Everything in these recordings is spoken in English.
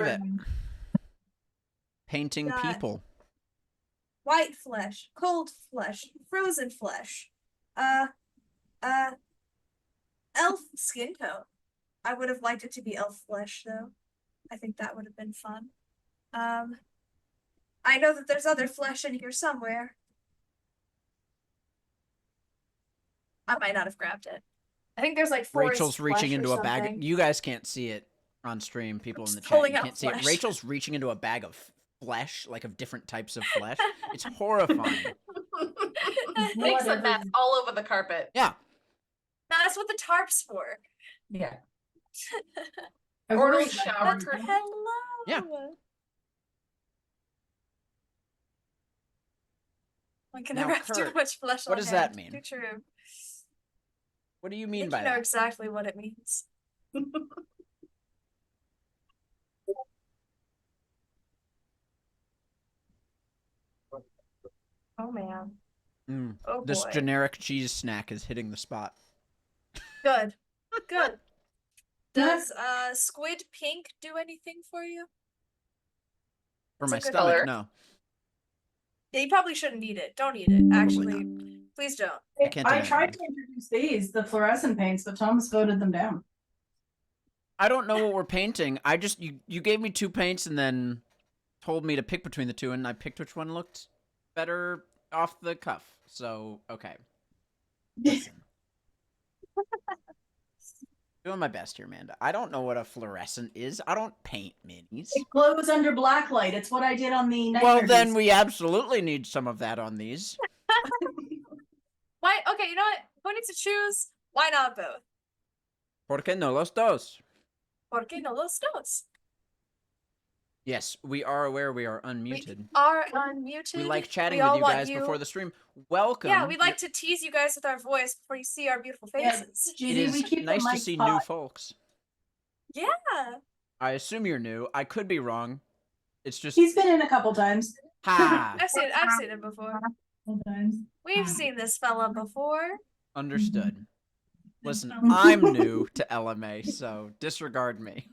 it. Painting people. White flesh, cold flesh, frozen flesh. Elf skin tone. I would have liked it to be elf flesh though. I think that would have been fun. I know that there's other flesh in here somewhere. I might not have grabbed it. I think there's like Rachel's reaching into a bag. You guys can't see it on stream. People in the chat, you can't see it. Rachel's reaching into a bag of flesh, like of different types of flesh. It's horrifying. Makes a mess all over the carpet. Yeah. That's what the tarp's for. Yeah. Or shower. Hello. Yeah. I can never have too much flesh on What does that mean? Too true. What do you mean by that? that? I know exactly what it means. Oh man. Oh, this generic cheese snack is hitting the spot. Good. Good. Does squid pink do anything for you? For my stomach, no. Yeah, you probably shouldn't eat it. Don't eat it. Actually, please don't. I tried to introduce these, the fluorescent paints, but Thomas voted them down. I don't know what we're painting. I just you gave me 2 paints and then told me to pick between the 2, and I picked which one looked better off the cuff. So okay. Listen. Doing my best here, Amanda. I don't know what a fluorescent is. I don't paint minis. It glows under black light. It's what I did on the Well, then we absolutely need some of that on these. Why? Okay, you know what? Who needs to choose? Why not both? ¿Por qué no los dos? ¿Por qué no los dos? Yes, we are aware we are unmuted. We are unmuted. We like chatting with you guys before the stream. Welcome. Yeah, we like to tease you guys with our voice before you see our beautiful faces. Yeah, it is nice to see new folks. Yeah. I assume you're new. I could be wrong. It's just he's been in a couple times. Ha! I've seen it before. Sometimes. We've seen this fella before. Understood. Listen, I'm new to LMA, so disregard me.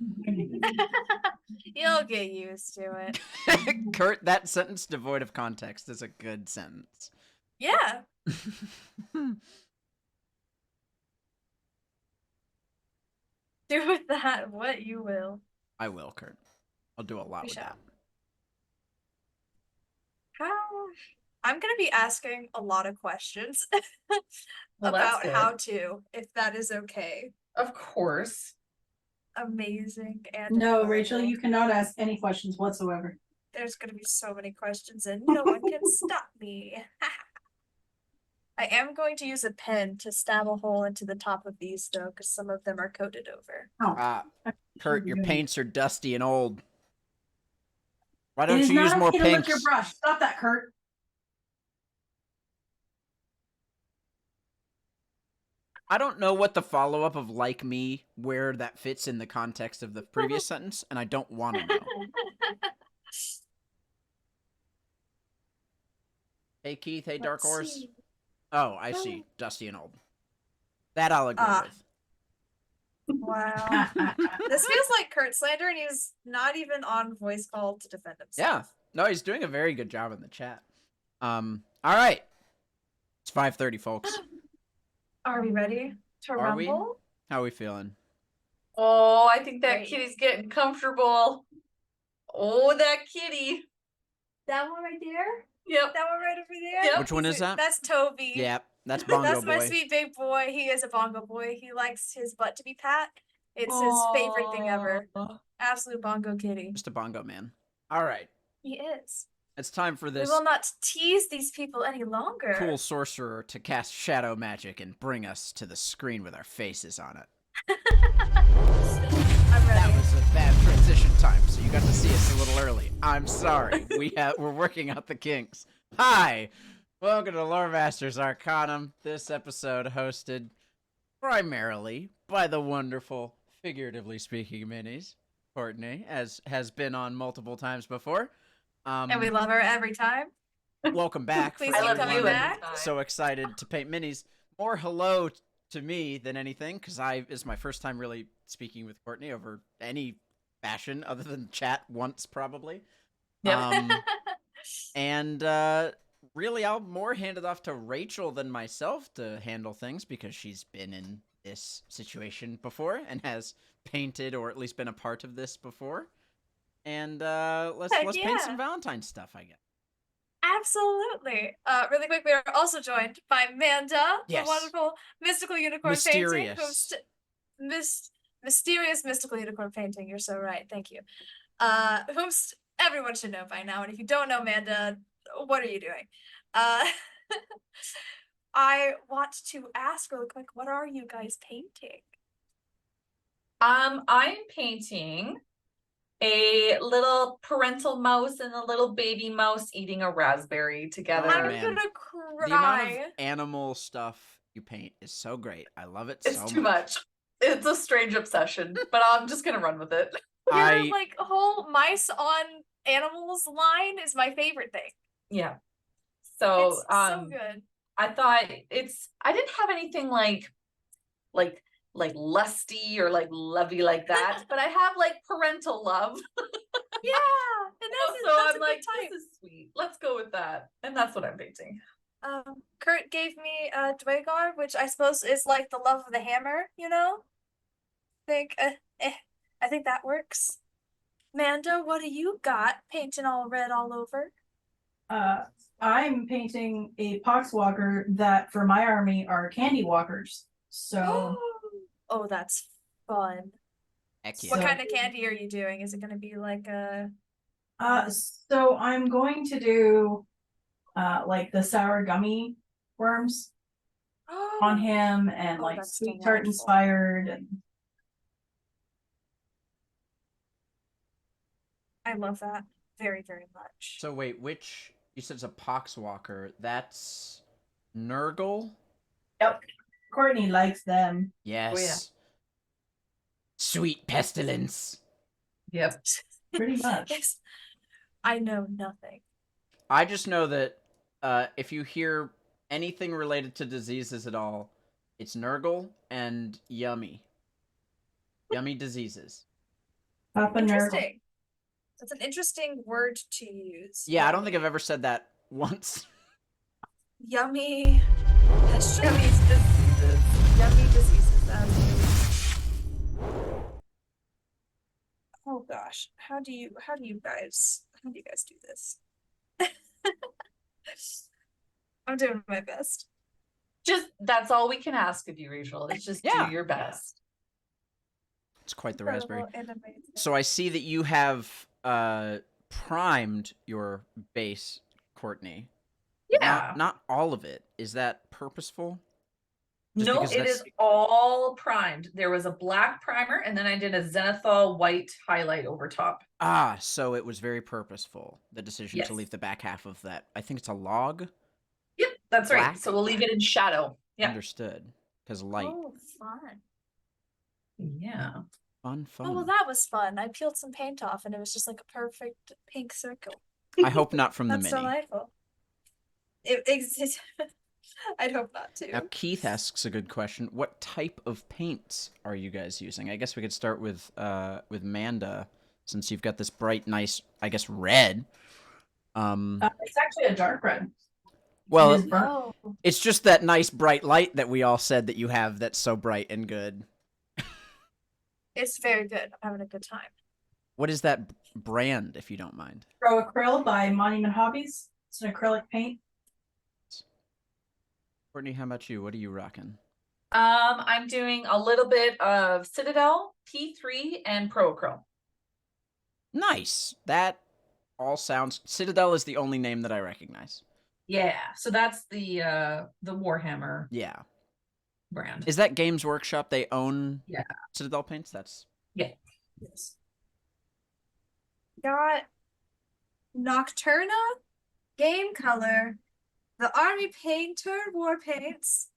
You'll get used to it. Kurt, that sentence devoid of context is a good sentence. Yeah. Do with that what you will. I will, Kurt. I'll do a lot with that. I'm going to be asking a lot of questions about how to, if that is okay. Of course. Amazing. And no, Rachel, you cannot ask any questions whatsoever. There's going to be so many questions and no one can stop me. I am going to use a pen to stab a hole into the top of these though, because some of them are coated over. Kurt, your paints are dusty and old. Why don't you use more pinks? Lick your brush. Stop that, Kurt. I don't know what the follow-up of like me, where that fits in the context of the previous sentence, and I don't want to know. Hey, Keith. Hey, Dark Horse. Oh, I see. Dusty and old. That I'll agree with. Wow. This feels like Kurt slander, and he's not even on voice call to defend himself. Yeah. No, he's doing a very good job in the chat. All right. It's 5:30, folks. Are we ready to rumble? How are we feeling? Oh, I think that kitty's getting comfortable. Oh, that kitty. That one right there? Yep. That one right over there? Yep. Which one is that? That's Toby. Yep. That's Bongo That's Boy. my sweet big boy. He is a Bongo Boy. He likes his butt to be pat. It's his favorite thing ever. Absolute Bongo kitty. Just a Bongo man. All right. He is. It's time for this. We will not tease these people any longer. Cool sorcerer to cast shadow magic and bring us to the screen with our faces on it. I'm ready. That was a bad transition time, so you got to see us a little early. I'm sorry. We're working out the kinks. Hi, welcome to Loremaster's Arcanum. This episode hosted primarily by the wonderful Figuratively Speaking Minis, Courtney, as has been on multiple times before. And we love her every time. Welcome back. Please keep coming back. So excited to paint minis. More hello to me than anything, because it's my first time really speaking with Courtney over any fashion, other than chat once probably. Yep. And really, I'll more hand it off to Rachel than myself to handle things because she's been in this situation before and has painted or at least been a part of this before. And let's Heck paint some yeah. Valentine stuff, I guess. Absolutely. Really quick, we are also joined by Manda, Yes. the wonderful mystical unicorn painting. Mysterious mystical unicorn painting. You're so right. Thank you. Whom everyone should know by now. And if you don't know Manda, what are you doing? I want to ask really quick, what are you guys painting? I'm painting a little parental mouse and a little baby mouse eating a raspberry together. Oh, I'm man. gonna cry. The amount of animal stuff you paint is so great. I love it It's so too much. It's a strange obsession, but I'm just gonna run with it. Your like whole mice on animals line is my favorite thing. Yeah. So It's so good. I thought I didn't have anything like lusty or like lovey like that, but I have like parental love. Yeah, and that's I'm a like, good type. this is sweet. Let's go with that. And that's what I'm painting. Kurt gave me Dwagar, which I suppose is like the love of the hammer, you know? I think that works. Manda, what do you got painting all red all over? I'm painting a poxwalker that for my army are candy walkers. So Oh, that's fun. Heck yeah. What kind of candy are you doing? Is it gonna be like a so I'm going to do like the sour gummy worms on him and Oh, like that's sweet tart delightful. inspired and I love that very, very much. So wait, you said it's a poxwalker. That's Nurgle? yep. Courtney likes them. Yes. Oh, yeah. Sweet pestilence. Yep. Pretty much. Yes. I know nothing. I just know that if you hear anything related to diseases at all, it's Nurgle and Yummy. Yummy diseases. Papa Nurgle. Interesting. That's an interesting word to use. Yeah, I don't think I've ever said that once. Yummy. That's yummy diseases. Yummy diseases. Oh gosh, how do you guys do this? I'm doing my best. Just that's all we can ask of you, Rachel. Is just Yeah. do your best. It's quite the raspberry. Incredible and amazing. So I see that you have primed your base, Courtney. Yeah. Not all of it. Is that purposeful? Just No, because it that's- is all primed. There was a black primer, and then I did a zenithal white highlight over top. Ah, so it was very purposeful. The decision Yes. to leave the back half of that. I think it's a log. Yep, that's Black? right. So we'll leave it in shadow. Yeah. Understood. Because light. Oh, fun. Yeah. Fun. Oh, well, that was fun. I peeled some paint off, and it was just like a perfect pink circle. I hope not from the That's mini. delightful. It exists. I'd hope not to. Now, Keith asks a good question. What type of paints are you guys using? I guess we could start with Manda, since you've got this bright, nice, I guess, red. It's actually a dark red. Well, It is burnt. Oh, it's just that nice bright light that we all said that you have that's so bright and good. it's very good. I'm having a good time. What is that brand, if you don't mind? Pro Acryl by Monument Hobbies. It's an acrylic paint. Courtney, how about you? What are you rocking? I'm doing a little bit of Citadel, P3, and Pro Acryl. Nice. That all sounds... Citadel is the only name that I recognize. Yeah. So that's the Warhammer Yeah. brand. Is that Games Workshop? They own Yeah. Citadel paints? That's... Yeah. Yes. Got Nocturna, Game Color, the Army Painter War Paints,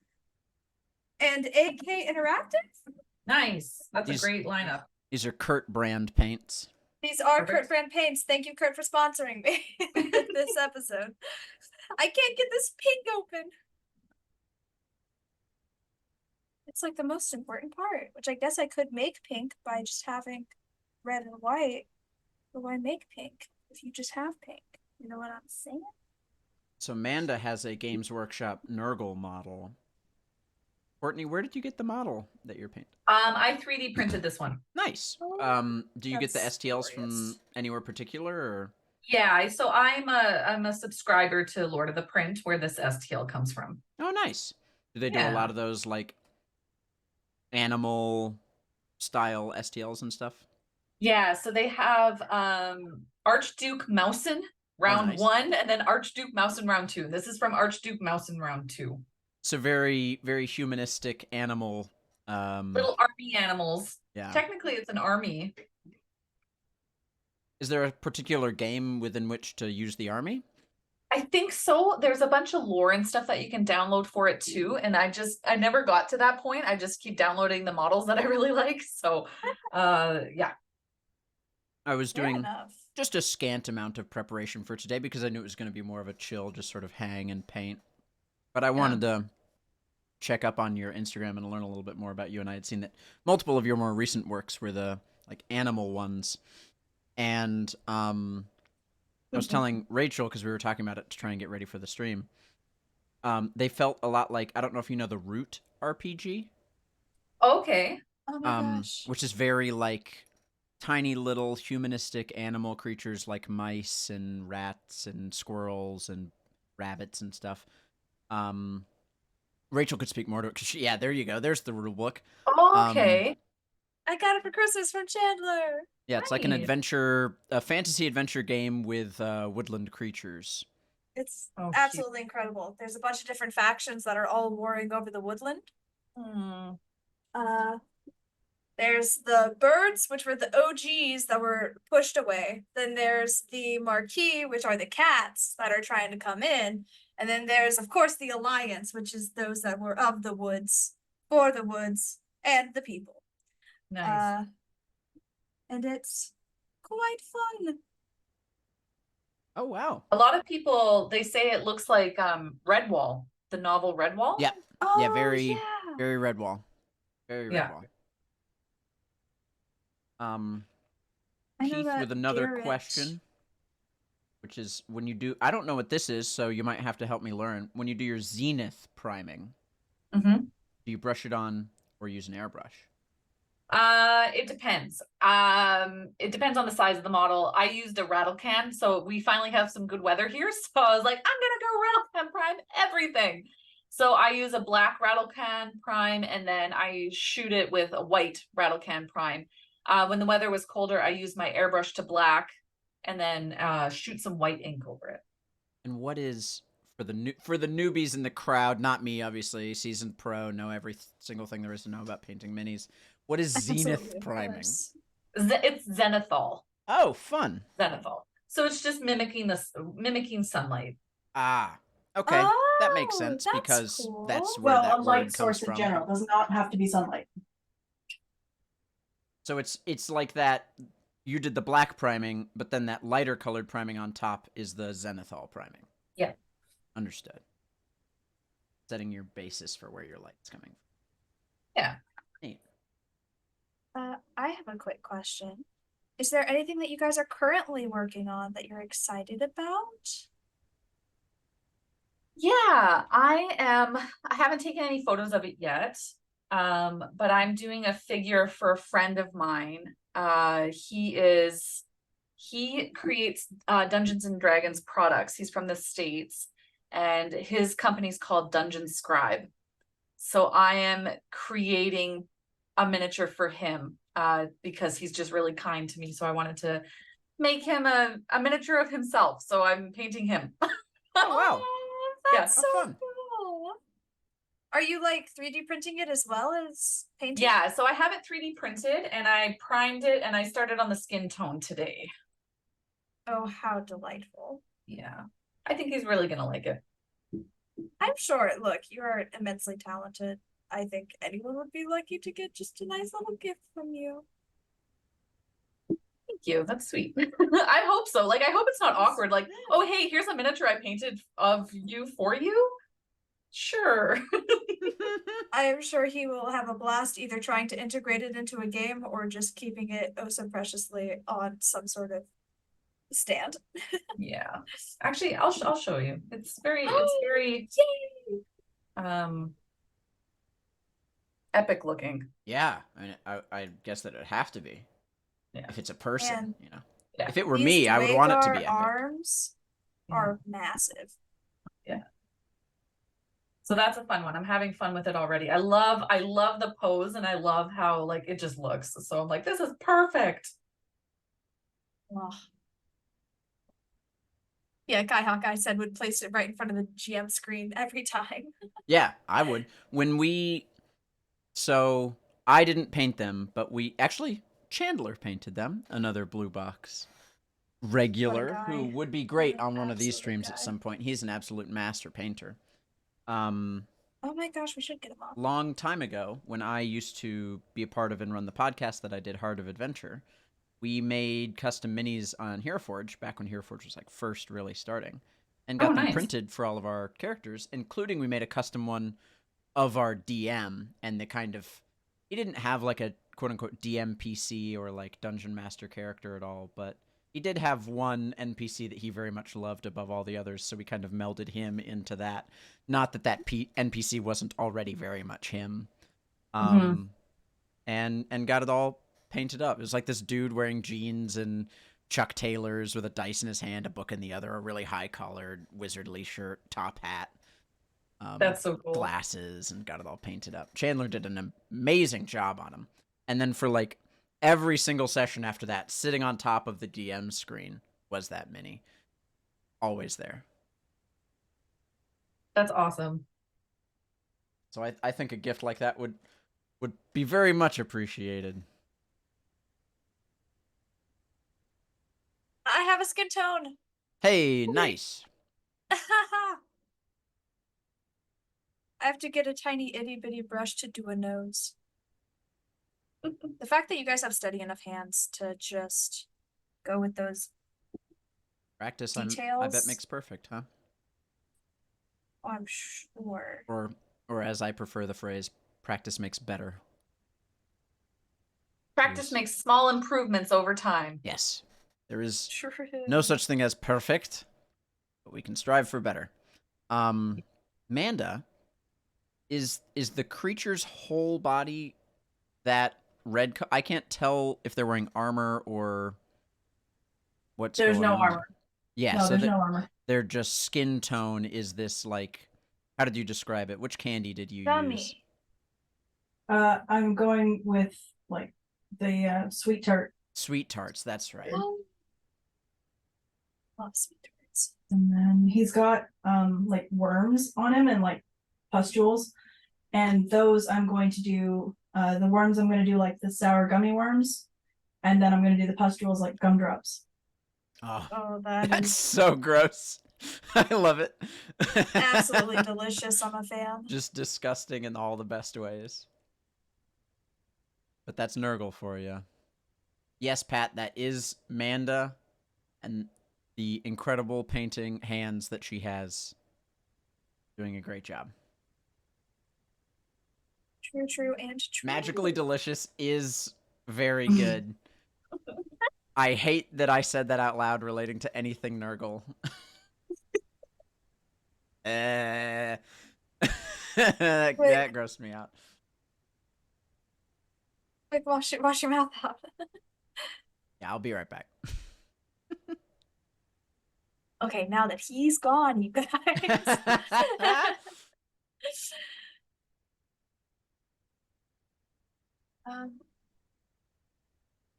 and AK Interactive. Nice. That's These- a great lineup. These are Kurt brand paints. These are Perfect. Kurt brand paints. Thank you, Kurt, for sponsoring me this episode. I can't get this pink open. It's like the most important part, which I guess I could make pink by just having red and white, but why make pink if you just have pink? You know what I'm saying? So Amanda has a Games Workshop Nurgle model. Courtney, where did you get the model that you're painting? I 3D printed this one. Nice. Oh, Do you get the that's STLs from glorious. anywhere particular, or? Yeah, so I'm a subscriber to Lord of the Print, where this STL comes from. Oh, nice. Do they do a Yeah. lot of those like animal style STLs and stuff? Yeah, so they have Archduke Mousen round nice. 1, and then Archduke Mousen round 2. This is from Archduke Mousen round 2. So very, very humanistic animal. Little army animals. Yeah. Technically, it's an army. Is there a particular game within which to use the army? I think so. There's a bunch of lore and stuff that you can download for it too. And I never got to that point. I just keep downloading the models that I really like. So, yeah. I was Fair doing enough. just a scant amount of preparation for today because I knew it was going to be more of a chill, just sort of hang and paint. But I wanted to check up on your Instagram and learn a little bit more about you. And I had seen that multiple of your more recent works were the like animal ones. And I was telling Rachel, because we were talking about it to try and get ready for the stream, they felt a lot like, I don't know if you know the Root RPG. Okay. Oh my gosh. Which is very like tiny little humanistic animal creatures like mice and rats and squirrels and rabbits and stuff. Rachel could speak more to it because yeah, there you go. There's the rule book. Okay. I got it for Christmas from Chandler. Yeah, it's like an Nice. adventure, a fantasy adventure game with woodland creatures. It's Oh, cute. absolutely incredible. There's a bunch of different factions that are all warring over the woodland. Hmm. There's the birds, which were the OGs that were pushed away. Then there's the Marquis, which are the cats that are trying to come in. And then there's, of course, the Alliance, which is those that were of the woods, for the woods, and the people. Nice. And it's quite fun. Oh wow! A lot of people, they say it looks like Redwall, the novel Redwall. Yeah, Oh, yeah, very, yeah. very Redwall, very Yeah. Redwall. I know Keith that with another Garrett- question, which is when you do, I don't know what this is, so you might have to help me learn. When you do your zenith priming, Mm-hmm. do you brush it on or use an airbrush? It depends. It depends on the size of the model. I used a rattle can, so we finally have some good weather here. So I was like, I'm gonna go rattle can prime everything. So I use a black rattle can prime, and then I shoot it with a white rattle can prime. When the weather was colder, I used my airbrush to black, and then shoot some white ink over it. And what is for the newbies in the crowd? Not me, obviously. Seasoned pro, know every single thing there is to know about painting minis. What is zenith Absolutely, of priming? course. It's zenithal. Oh, fun. Zenithal. So it's just mimicking sunlight. Ah, okay, that makes Oh, sense that's because cool. that's where Well, that a word light comes source in from. general does not have to be sunlight. So it's like that. You did the black priming, but then that lighter colored priming on top is the zenithal priming. Yeah. Understood. Setting your basis for where your light's coming from. Yeah. Neat. I have a quick question. Is there anything that you guys are currently working on that you're excited about? Yeah, I haven't taken any photos of it yet. But I'm doing a figure for a friend of mine. He creates Dungeons and Dragons products. He's from the States, and his company's called Dungeon Scribe. So I am creating a miniature for him because he's just really kind to me. So I wanted to make him a miniature of himself. So I'm painting him. Oh wow! That's how so fun. cool. Are you like 3D printing it as well as painting? Yeah, so I have it 3D printed and I primed it and I started on the skin tone today. Oh, how delightful. Yeah, I think he's really gonna like it. I'm sure. Look, you are immensely talented. I think anyone would be lucky to get just a nice little gift from you. Thank you, that's sweet. I hope so. Like, I hope it's not awkward. Like, oh, hey, here's a miniature I painted of you for you. Sure. I am sure he will have a blast either trying to integrate it into a game or just keeping it oh so preciously on some sort of stand. Yeah. Actually, I'll show you. It's very Yay! epic looking. Yeah, I mean, I guess that it'd have to be. Yeah. If it's a person, And you know. Yeah. If it were These me, I would want it to Dwagar be epic. arms are massive. Yeah. So that's a fun one. I'm having fun with it already. I love the pose and I love how like it just looks. So I'm like, this is perfect. Oh. Yeah, Kai Hawkeye said would place it right in front of the GM screen every time. Yeah, I would. So I didn't paint them, but Chandler painted them. Another blue box regular who guy. would be great What an on one of these absolute streams guy. at some point. He's an absolute master painter. Oh my gosh, we should get him on. Long time ago, when I used to be a part of and run the podcast that I did, Heart of Adventure, we made custom minis on Hero Forge back when Hero Forge was like first really starting, and got them nice. printed for all of our characters, including we made a custom one of our DM, and he didn't have like a quote unquote DM PC or like dungeon master character at all, but he did have one NPC that he very much loved above all the others, so we kind of melded him into that. Not that NPC wasn't already very much him. And got it all painted up. It was like this dude wearing jeans and Chuck Taylors with a dice in his hand, a book in the other, a really high-collared wizardly shirt, top hat. That's so cool. Glasses, and got it all painted up. Chandler did an amazing job on him. And then for like every single session after that, sitting on top of the DM screen was that mini. Always there. That's awesome. So I think a gift like that would be very much appreciated. I have a skin tone. Hey, nice. I have to get a tiny itty bitty brush to do a nose. The fact that you guys have steady enough hands to just go with those Practice, I bet details. makes perfect, huh? Oh, I'm sure. Or as I prefer the phrase, practice makes better. Practice Yes. makes small improvements over time. Yes. There is Sure. no such thing as perfect, but we can strive for better. Manda, is the creature's whole body that red? I can't tell if they're wearing armor or what's There's going no on. armor. Yeah, No, so there's no armor. they're just skin tone. Is this like, how did you describe it? Which candy did you use? Gummy. I'm going with like the sweet tart. Sweet tarts, that's right. Love sweet tarts. And then he's got like worms on him and like pustules. And those I'm going to do the worms I'm going to do like the sour gummy worms. And then I'm going to do the pustules like gumdrops. Oh, That's so gross. I love it. absolutely delicious. I'm a fan. Just disgusting in all the best ways. But that's Nurgle for you. Yes, Pat, that is Manda and the incredible painting hands that she has. Doing a great job. True, and true. Magically Delicious is very good. I hate that I said that out loud relating to anything Nurgle. That grossed me out. Quick, wash your mouth out. Yeah, I'll be right back. Okay, now that he's gone, you guys.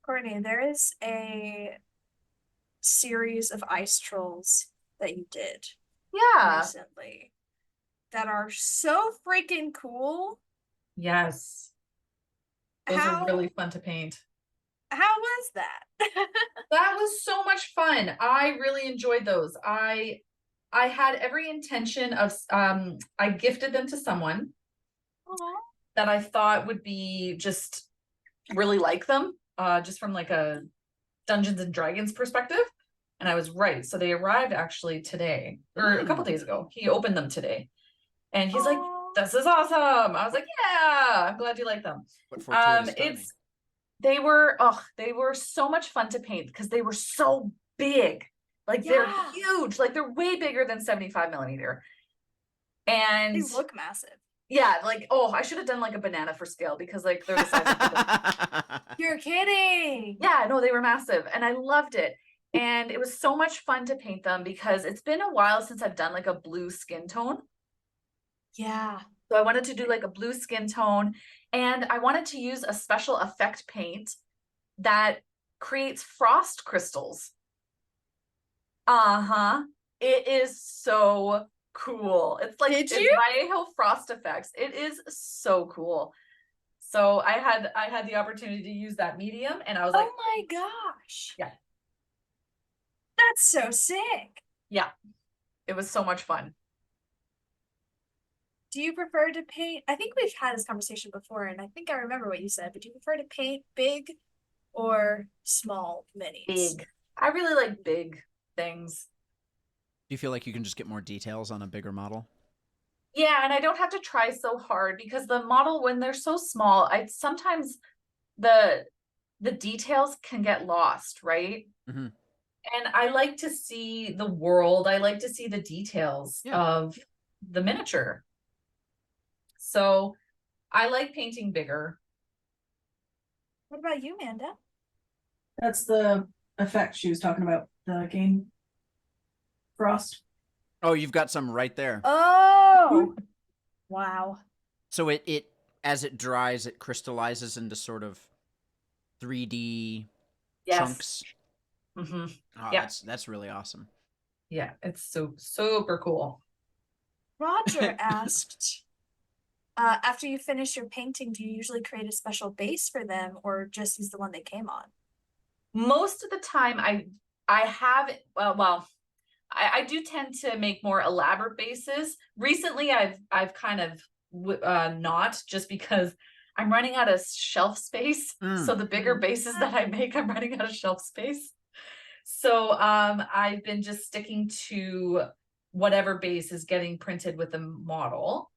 Courtney, there is a series of ice trolls that you did Yeah. recently that are so freaking cool. Yes. Those are really fun to paint. How was that? That was so much fun. I really enjoyed those. I had every intention of I gifted them to someone that I thought would be just really like them, just from like a Dungeons and Dragons perspective. And I was right. So they arrived actually today or a couple days ago. He opened them today. And he's like, Aw. this is awesome. I was like, yeah, I'm glad you like them. What fortuitous timing. They were so much fun to paint because they were so big. Like they're Yeah. huge, like they're way bigger than 75mm. And They look massive. yeah, like, oh, I should have done like a banana for scale because like they're the size of the You're kidding. yeah, no, they were massive and I loved it. And it was so much fun to paint them because it's been a while since I've done like a blue skin tone. Yeah. So I wanted to do like a blue skin tone and I wanted to use a special effect paint that creates frost crystals. Uh-huh. It is so cool. It's like Did it's you? Vallejo frost effects. It is so cool. So I had the opportunity to use that medium and I was like, Oh my gosh. yeah. That's so sick. Yeah. It was so much fun. Do you prefer to paint? I think we've had this conversation before, and I think I remember what you said, but do you prefer to paint big or small minis? Big. I really like big things. Do you feel like you can just get more details on a bigger model? Yeah, and I don't have to try so hard because the model, when they're so small, I sometimes the details can get lost, right? Mm-hmm. And I like to see the world. I like to see the details of the miniature. So I like painting bigger. What about you, Amanda? That's the effect she was talking about. The game frost. Oh, you've got some right there. Oh, wow. So it as it dries, it crystallizes into sort of 3D chunks. Mm-hmm. Oh, Yeah. that's really awesome. Yeah, it's so super cool. Roger asked, after you finish your painting, do you usually create a special base for them or just use the one they came on? Most of the time I have I do tend to make more elaborate bases. Recently I've kind of not, just because I'm running out of shelf space. So the bigger bases that I make, I'm running out of shelf space. So I've been just sticking to whatever base is getting printed with the model.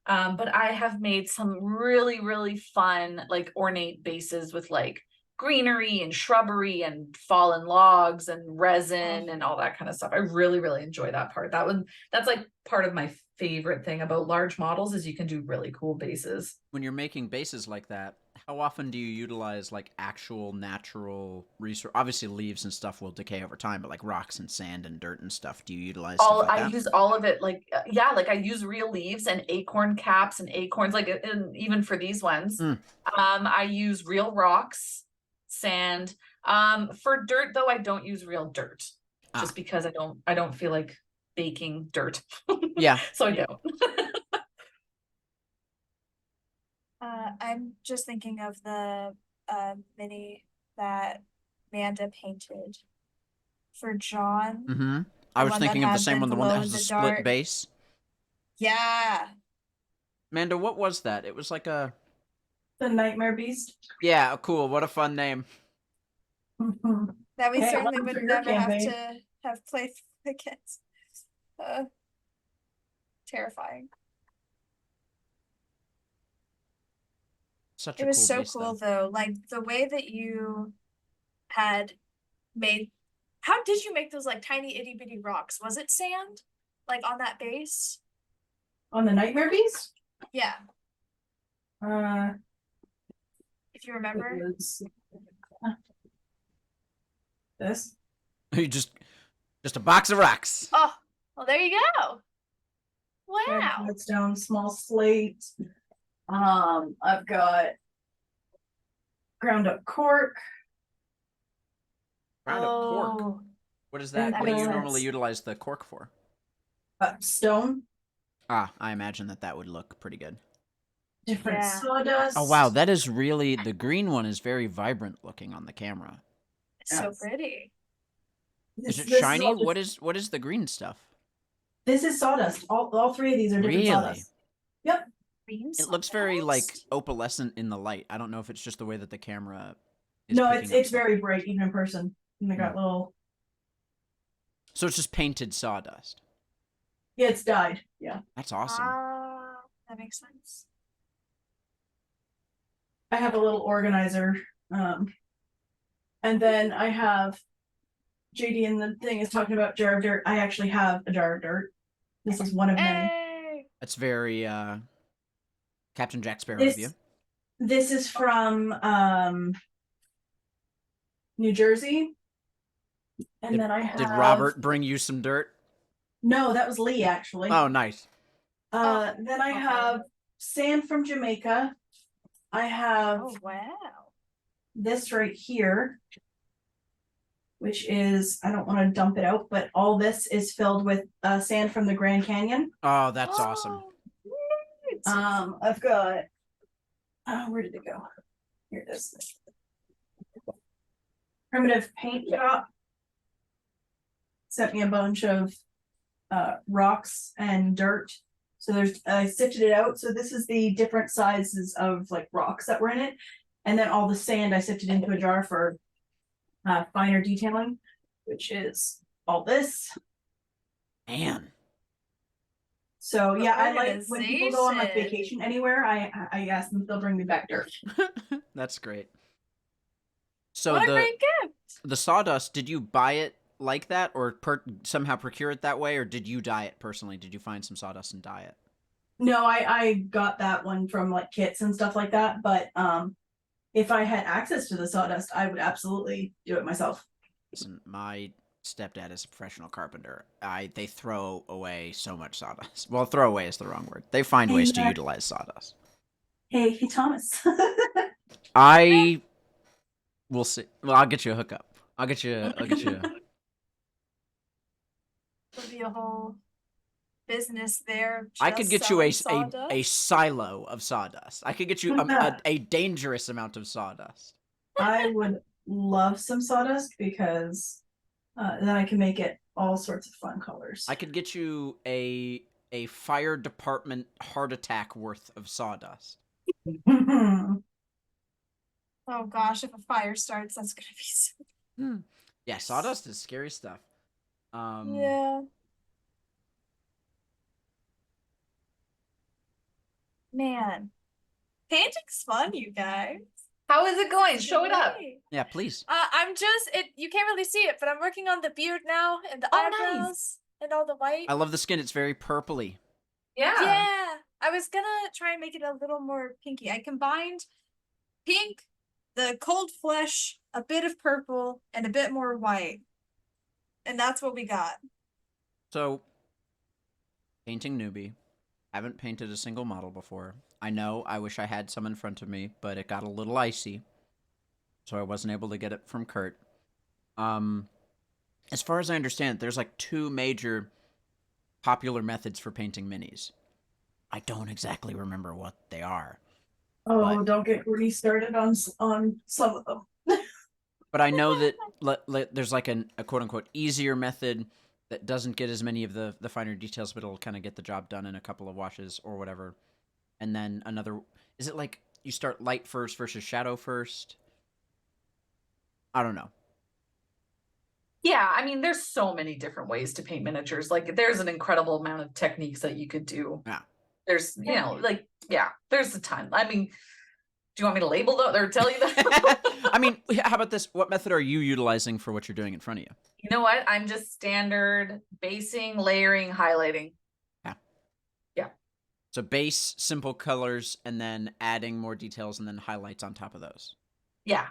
But I have made some really, really fun, like ornate bases with like greenery and shrubbery and fallen logs and resin and all that kind of stuff. I really, really enjoy that part. That's like part of my favorite thing about large models is you can do really cool bases. When you're making bases like that, how often do you utilize like actual natural resource? Obviously leaves and stuff will decay over time, but like rocks and sand and dirt and stuff, do you utilize stuff like that? I use all of it, like like I use real leaves and acorn caps and acorns, like, and even for these ones. I use real rocks, sand. For dirt though, I don't use real dirt, just because I don't feel like baking dirt. Yeah. So I don't. I'm just thinking of the mini that Amanda painted for John. Mm-hmm. I was thinking of the same one, the one that has a split base. Yeah. Amanda, what was that? It was like the Nightmare Beast. Yeah, cool. What a fun name. That we Hey, certainly welcome would to your never have campaign. to have played against. Terrifying. Such a It was cool so base, cool though. Like the way that you had made, how did you make those like tiny itty bitty rocks? Was it sand? Like on that base? On the Nightmare Beast? Yeah, if you It remember. was this. You just a box of rocks. Oh, well there you go. Wow. Redstone, small slate. I've got ground up cork. Ground up cork. Oh, What is that? that What do makes you sense. normally utilize the cork for? Stone. I imagine that would look pretty good. Different Yeah. sawdust. Oh wow, that is really, the green one is very vibrant looking on the camera. it's so Yes. pretty. Is it This shiny? all What is the green stuff? This is sawdust. All three of these are different Really? sawdust. Yep. Green It looks very like sawdust? opalescent in the light. I don't know if it's just the way that the camera is No, picking up it's stuff. very bright even in person. And they got little. So it's just painted sawdust. Yeah, it's dyed. Yeah. That's awesome. That makes sense. I have a little organizer. And then I have JD and the thing is talking about jar of dirt. I actually have a jar of dirt. This is one of many. Hey! That's very Captain Jack Sparrow of you. This is from New Jersey. And then I have... Did Robert bring you some dirt? No, that was Lee actually. Oh, nice. Then I have sand from Jamaica. I have Oh wow. this right here, which is, I don't want to dump it out, but all this is filled with sand from the Grand Canyon. Oh, that's awesome. Neat. I've got, where did it go? Here it is. Primitive Paint Shop sent me a bunch of rocks and dirt. So there's, I sifted it out. So this is the different sizes of like rocks that were in it. And then all the sand I sifted into a jar for finer detailing, which is all this. Man. So yeah, I like when people go on like Organization. vacation anywhere, I ask them if they'll bring me back dirt. That's great. So What a great gift. the sawdust, did you buy it like that or somehow procure it that way, or did you dye it personally? Did you find some sawdust and dye it? No, I got that one from like kits and stuff like that, but if I had access to the sawdust, I would absolutely do it myself. Listen, my stepdad is a professional carpenter. They throw away so much sawdust. Well, throw away is the wrong word. They find ways to utilize sawdust. Hey Thomas. I will see. Well, I'll get you a hookup. I'll get you. There'll be a whole business there. I could get you a sawdust. silo of sawdust. I could get you a dangerous amount of sawdust. I would love some sawdust because then I can make it all sorts of fun colors. I could get you a fire department heart attack worth of sawdust. Oh gosh, if a fire starts, that's gonna be so... Yeah, sawdust is scary stuff. Yeah. Man. Painting's fun, you guys. How is it going? Show it up. Yay. Yeah, please. I'm just you can't really see it, but I'm working on the beard now and the Oh, eyebrows nice. and all the white. I love the skin. It's very purpley. Yeah. I was gonna try and make it a little more pinky. I combined pink, the cold flesh, a bit of purple, and a bit more white. And that's what we got. So, painting newbie. Haven't painted a single model before. I know I wish I had some in front of me, but it got a little icy. So I wasn't able to get it from Kurt. As far as I understand, there's like 2 major popular methods for painting minis. I don't exactly remember what they are. Oh, don't get me started on some of them. But I know that there's like a quote-unquote easier method that doesn't get as many of the finer details, but it'll kind of get the job done in a couple of washes or whatever. And then another... Is it like you start light first versus shadow first? I don't know. Yeah, I mean, there's so many different ways to paint miniatures. Like, there's an incredible amount of techniques that you could do. Yeah. There's, you know, like, yeah, there's a ton. I mean, do you want me to label them or tell you that? I mean, how about this? What method are you utilizing for what you're doing in front of you? You know what? I'm just standard basing, layering, highlighting. Yeah. Yeah. So base, simple colors, and then adding more details and then highlights on top of those. Yeah.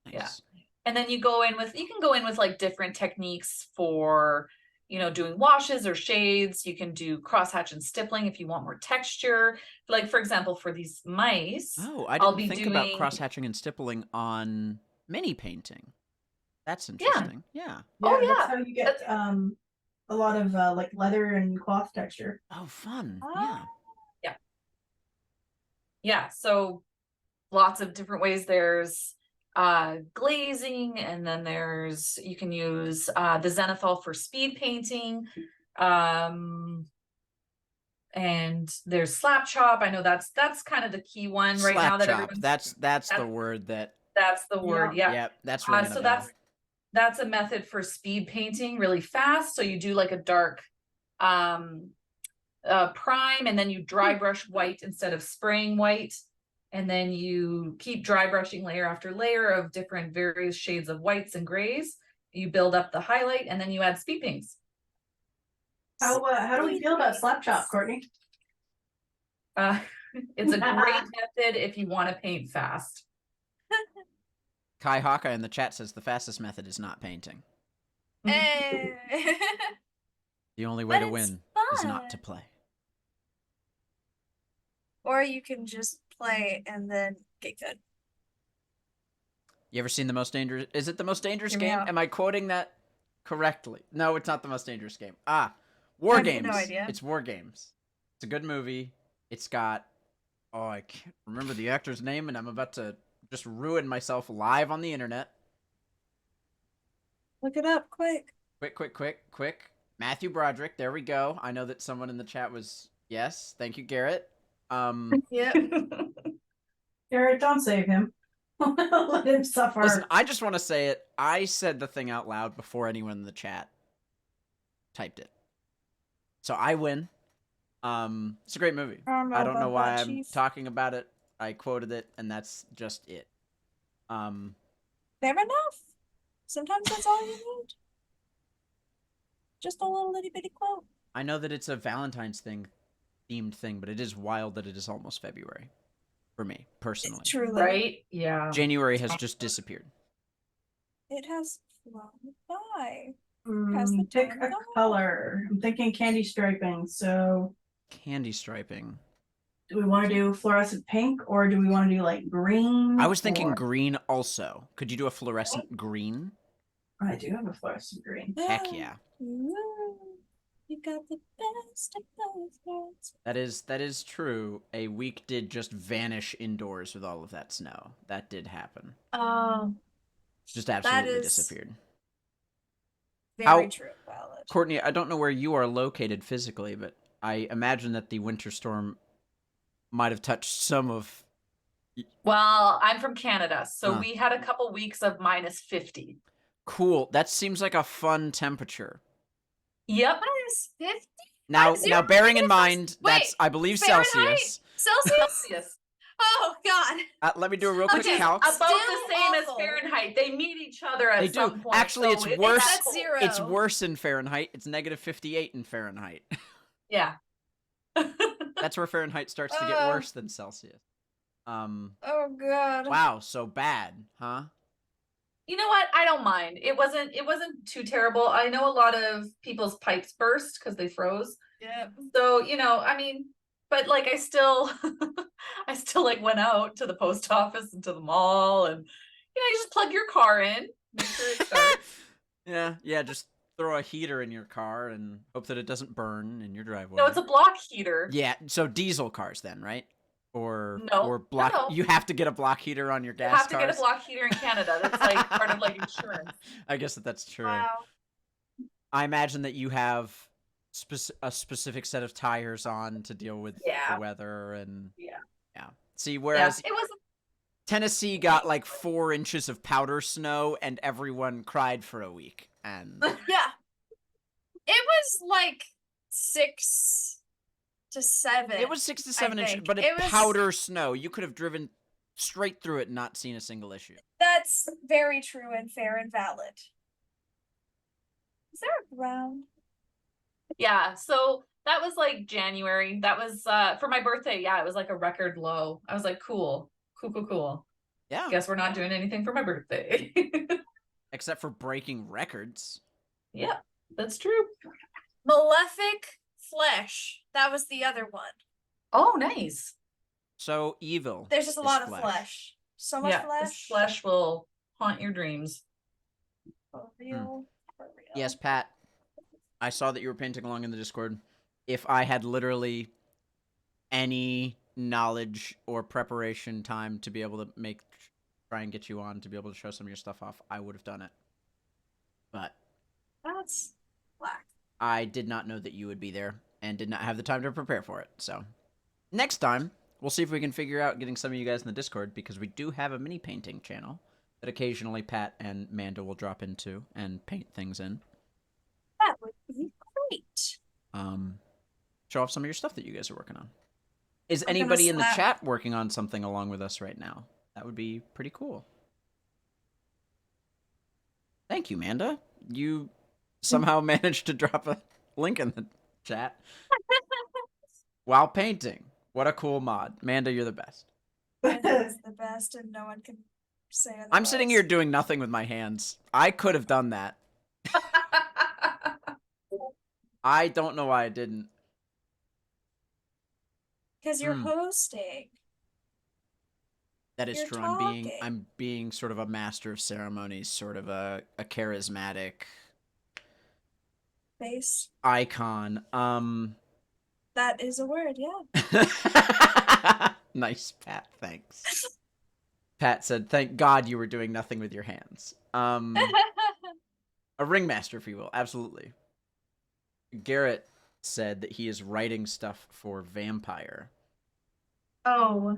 Nice. Yeah. And then you can go in with like different techniques for, you know, doing washes or shades. You can do crosshatch and stippling if you want more texture. Like, for example, for these mice. Oh, I didn't think about cross-hatching and stippling on mini painting. That's interesting. Yeah. Oh, yeah. That's how you get a lot of like leather and cloth texture. Oh, fun. Ah. Yeah. Yeah. So lots of different ways. There's glazing, and then you can use the zenithal for speed painting. And there's slap chop. I know that's kind of the key one right now that everyone's... That's the word that... That's the word. Yeah. Yep, that's ringing So a bell. that's a method for speed painting really fast. So you do like a dark prime, and then you dry brush white instead of spraying white. And then you keep dry brushing layer after layer of different various shades of whites and grays. You build up the highlight, and then you add speed paints. How do we feel about slap chop, Courtney? It's a great method if you want to paint fast. Kai Hawkeye in the chat says the fastest method is not painting. Eh. The only way But to it's win is not to fun. play. Or you can just play and then get good. You ever seen The Most Dangerous? Is it The Most Dangerous Hear me Game? out. Am I quoting that correctly? No, it's not The Most Dangerous Game. War I have Games. no idea. It's War Games. It's a good movie. It's got... Oh, I can't remember the actor's name, and I'm about to just ruin myself live on the internet. Look it up quick. Quick. Matthew Broderick. There we go. I know that someone in the chat was... Yes. Thank you, Garrett. Yep. Garrett, don't save him. Let him suffer. Listen, I just want to say it. I said the thing out loud before anyone in the chat typed it. So I win. It's a great movie. I don't know why I'm talking about it. I quoted it, and that's just it. Fair enough. Sometimes that's all you need. Just a little itty bitty quote. I know that it's a Valentine's themed thing, but it is wild that it is almost February. For me, personally. Truly. Right? Yeah. January has just disappeared. It has flown by. Has the Pick time a gone? color. I'm thinking candy striping. So, Candy striping. do we want to do fluorescent pink or do we want to do like green? I was thinking or- green also. Could you do a fluorescent green? I do have a fluorescent green. Heck yeah. Ooh, you got the best of both worlds. That is true. A week did just vanish indoors with all of that snow. That did happen. Just absolutely is- disappeared. Very How- true, valid. Courtney, I don't know where you are located physically, but I imagine that the winter storm might have touched some of... Well, I'm from Canada, so Huh. we had a couple weeks of -50. Cool. That seems like a fun temperature. Yep. -50? Now, zero bearing in negative mind, Wait, that's, I believe, Fahrenheit? Celsius. Celsius? Celsius. Oh, God. Let me do a real quick Which is calc. about the Still same as awful. Fahrenheit. They meet each other at They do. some point. Actually, it's so worse. That's zero. It's worse in Fahrenheit. It's -58 in Fahrenheit. Yeah. That's where Fahrenheit starts to get Oh. worse than Celsius. Oh, God. Wow, so bad, huh? You know what? I don't mind. It wasn't too terrible. I know a lot of people's pipes burst because they froze. Yep. So, I mean, but like I still I still like went out to the post office and to the mall, and you just plug your car in, make sure it starts. Yeah, just throw a heater in your car and hope that it doesn't burn in your driveway. No, it's a block heater. Yeah, so diesel cars then, right? Or block. No. You have to get a block heater on your gas You have to cars. get a block heater in Canada. That's like part of like insurance. I guess that's true. Wow. I imagine that you have a specific set of tires on to deal with the weather and Yeah. See, whereas it was Tennessee got like 4 inches of powder snow and everyone cried for a week. And Yeah. It was like 6 to 7. it was 6 to 7 inches, think. but It was- powder snow. You could have driven straight through it and not seen a single issue. That's very true and fair and valid. Is there a ground? Yeah, so that was like January. That was for my birthday. Yeah, it was like a record low. I was like, cool. Yeah. Guess we're not doing anything for my birthday. Except for breaking records. Yeah, that's true. Malefic Flesh. That was the other one. Oh, nice. So evil. There's just a is lot of flesh. So much Yeah, flesh. this flesh will haunt your dreams. For real. For real. Yes, Pat. I saw that you were painting along in the Discord. If I had literally any knowledge or preparation time to be able to try and get you on to be able to show some of your stuff off, I would have done it. But That's black. I did not know that you would be there and did not have the time to prepare for it. So next time, we'll see if we can figure out getting some of you guys in the Discord, because we do have a mini painting channel that occasionally Pat and Manda will drop into and paint things in. That would be great. show off some of your stuff that you guys are working on. Is I'm gonna anybody in the slap- chat working on something along with us right now? That would be pretty cool. Thank you, Manda. You somehow managed to drop a link in the chat while painting. What a cool mod. Manda, you're the best. It is the best, and no one can say otherwise. I'm sitting here doing nothing with my hands. I could have done that. I don't know why I didn't. because you're Mm. hosting. That is You're true. talking. I'm being sort of a master of ceremonies, sort of a charismatic Face. icon. That is a word, yeah. Nice, Pat. Thanks. Pat said, "Thank God you were doing nothing with your hands." A ringmaster, if you will, absolutely. Garrett said that he is writing stuff for Vampire. Oh,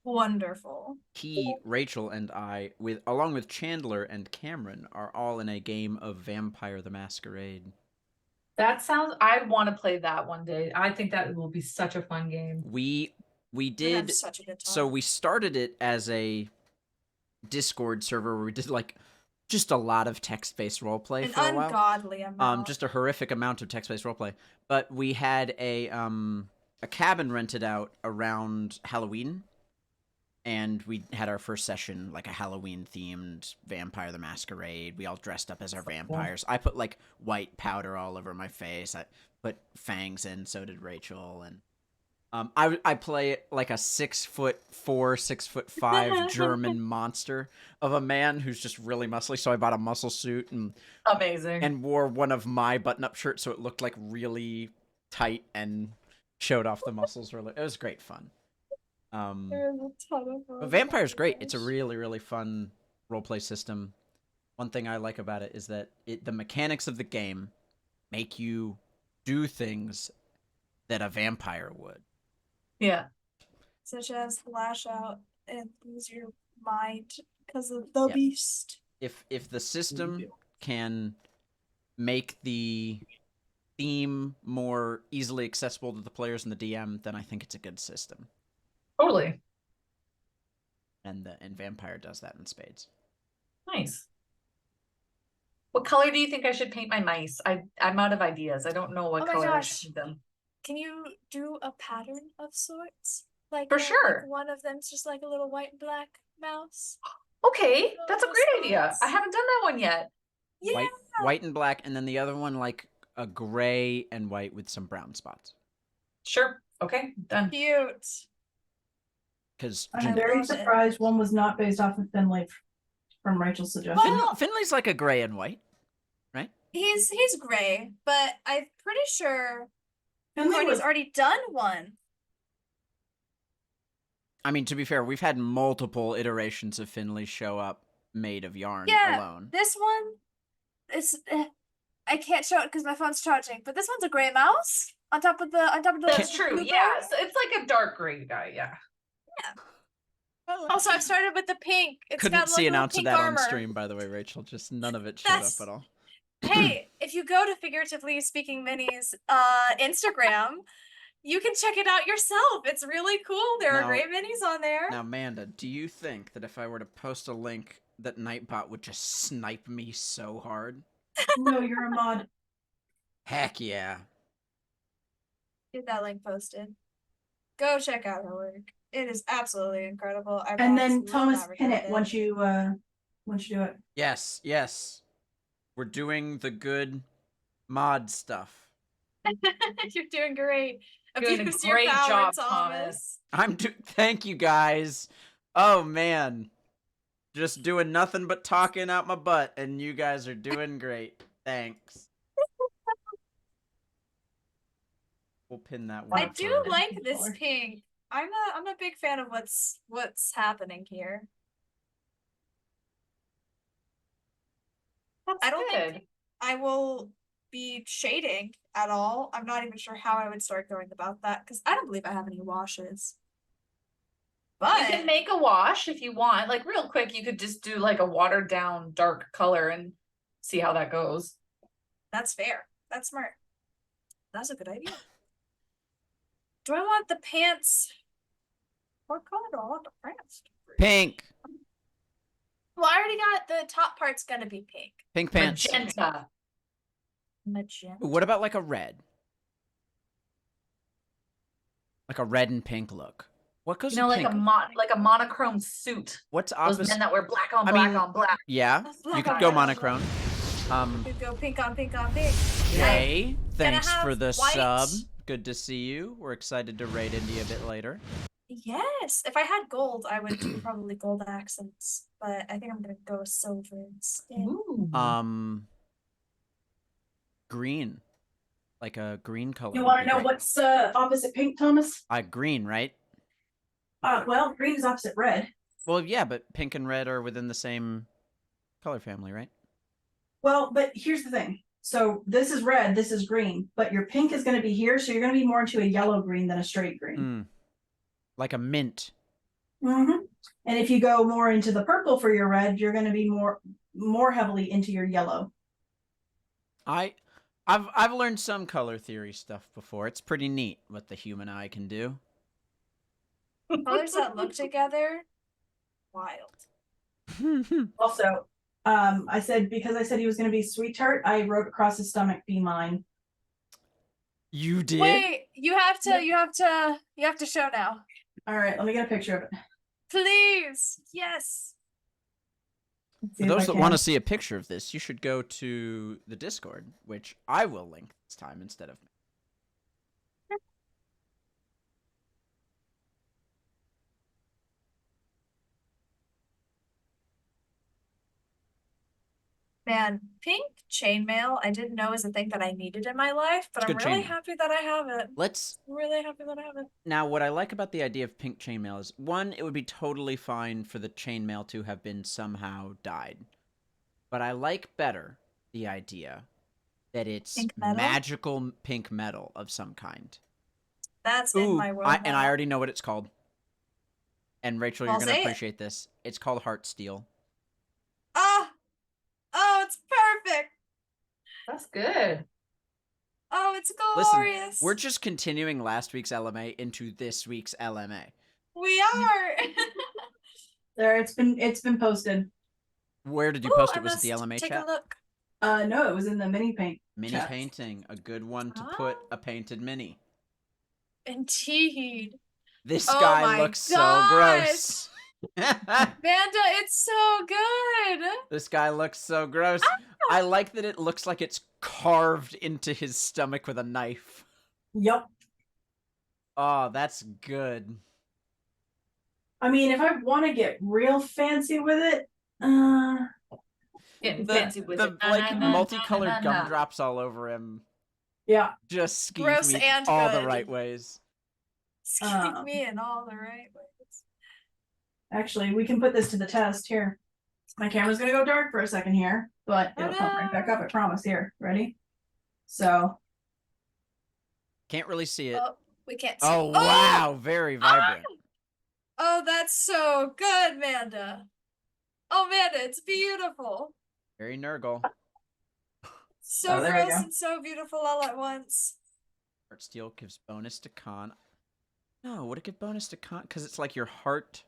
wonderful. He, Rachel, and I, along with Chandler and Cameron, are all in a game of Vampire the Masquerade. That sounds. I want to play that one day. I think that will be such a fun game. We We'd have did. such a good time. So we started it as a Discord server where we did like just a lot of text-based roleplay an for a while. ungodly amount. Just a horrific amount of text-based roleplay. But we had a cabin rented out around Halloween, and we had our first session like a Halloween-themed Vampire the Masquerade. We all dressed up as our vampires. I put like white powder all over my face. I put fangs in. So did Rachel. And I play like a 6'4", 6'5" German monster of a man who's just really muscly. So I bought a muscle suit and wore one of my button-up shirts so it looked like really tight and showed off the muscles. It was great fun. There's a ton of But Vampire's great. It's a really, really fun roleplay system. One thing I like about it is that the mechanics of the game make you do things that a vampire would. Yeah. Such as lash out and lose your mind because of the Yeah. beast. If the system can make the theme more easily accessible to the players and the DM, then I think it's a good system. Totally. And Vampire does that in spades. Nice. What color do you think I should paint my mice? I'm out of ideas. I don't know what Oh my color I gosh. should paint them. Can you do a pattern of sorts? Like For like sure. one of them's just like a little white and black mouse. Okay, that's a Those great idea. spots. I haven't done that one yet. Yeah. White and black, and then the other one like a gray and white with some brown spots. Sure. Okay, done. Cute. Because I'm very Love it. surprised one was not based off of Finlay from Rachel's suggestion. Well- Finley's like a gray and white, right? He's gray, but I'm pretty sure Finlay Courtney's was already done one. I mean, to be fair, we've had multiple iterations of Finley show up made of yarn Yeah. alone. This one is I can't show it because my phone's charging, but this one's a gray mouse on top of the That's true. blue Yeah, bird. so it's like a dark gray guy. Yeah. Also, I've started with the pink. It's Couldn't got see like an little ounce of pink that armor. on stream, by the way, Rachel. Just none of it showed That's- up at all. Hey, if you go to Figuratively Speaking Minis Instagram, you can check it out yourself. It's really cool. There Now- are great minis on there. Now, Amanda, do you think that if I were to post a link that Nightbot would just snipe me so hard? no, you're a mod. Heck yeah. Get that link posted. Go check out her work. It is absolutely incredible. I And then will Thomas not pin regret it once you do it. Yes, yes. We're doing the good mod stuff. You're doing great. Doing a Abuse your great power, job, Thomas. Thank you guys. Oh man. Just doing nothing but talking out my butt, and you guys are doing great. Thanks. We'll pin that one. I up do for- like this color. pink. I'm a big fan of what's happening here. That's I don't good. think I will be shading at all. I'm not even sure how I would start going about that because I don't believe I have any washes. You But can make a wash if you want. Like real quick, you could just do like a watered down dark color and see how that goes. that's fair. That's smart. That's a good idea. Do I want the pants? What color do I want the pants? Pink. Well, I already got the top part's gonna be pink. Pink pants. Magenta. Magenta. What about like a red? Like a red and pink look. What goes You know, with like pink? like a monochrome suit. What's Those opposite? men that wear black on I black mean- on black. Yeah, Black you could on go black on monochrome. Could go pink on pink on pink. Jay, thanks have for the white. sub. Good to see you. We're excited to raid India a bit later. Yes. If I had gold, I would do probably gold accents. But I think I'm gonna go silver instead. Ooh. Green. Like a green color. You would want be to know great. what's opposite pink, Thomas? Green, right? Well, green is opposite red. Well, yeah, but pink and red are within the same color family, right? Well, but here's the thing. So this is red, this is green, but your pink is going to be here, so you're going to be more into a yellow green than a straight green. Like a mint. Mm-hmm. And if you go more into the purple for your red, you're going to be more heavily into your yellow. I've learned some color theory stuff before. It's pretty neat what the human eye can do. Colors that look together, wild. Also, because I said he was going to be sweetheart, I wrote across his stomach, "Be mine." You did? Wait, you have to show now. All right, let me get a picture of it. Please. Yes. For those that want to see a picture of this, you should go to the Discord, which I will link this time instead of me. Man, pink chainmail, I didn't know is a thing that I needed in my life, but It's I'm good really chainmail. happy that I have it. Let's Really happy that I have it. Now, what I like about the idea of pink chainmail is, one, it would be totally fine for the chainmail to have been somehow dyed. But I like better the idea that it's Pink metal? magical pink metal of some kind. That's in my world. and I already know what it's called. And Rachel, Well, you're going to say it. appreciate this. It's called Heart Steel. Oh, it's perfect. That's good. Oh, it's Listen, glorious. we're just continuing last week's LMA into this week's LMA. We are. There, it's been posted. Where did you Ooh, post I it? Was it the must LMA take chat? a look. No, it was in the mini paint. Mini chat. painting, a good one to put a painted mini. Indeed. This Oh guy my looks so gosh. gross. Vanda, it's so good. This guy looks so gross. I like that it looks like it's carved into his stomach with a knife. Yep. Oh, that's good. I mean, if I want to get real fancy with it, Getting The, fancy with it. like multicolored Na, na, na, na. gumdrops all over him yeah. just skeeve Gross me and all the good. right ways. Excuse me in all the right ways. Actually, we can put this to the test here. My camera's gonna go dark for a second here, but Oh, it'll come right back up, I no. promise. Here, ready? So, Can't really see it. Oh, we can't see. Oh, wow, very vibrant. Oh, that's so good, Manda. Oh, Manda, it's beautiful. Very Nurgle. So Oh, there we gross go. and so beautiful all at once. Heart Steel gives bonus to con. No, would it give bonus to con? Because it's like your heart.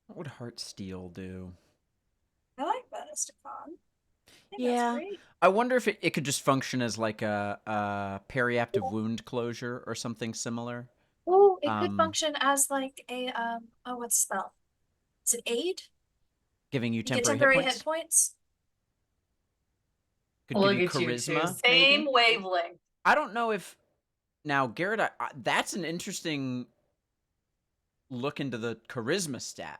What would Heart Steel do? I like Benestacon. Yeah. Great. I wonder if it could just function as like a periaptive wound closure or something similar. Oh, it could Um, function as like a what's the spell? Is it aid? Giving you You get temporary, temporary hit hit points. points. Could Look give you at you two. charisma. Same maybe? wavelength. I don't know if now Garrett. That's an interesting look into the charisma stat.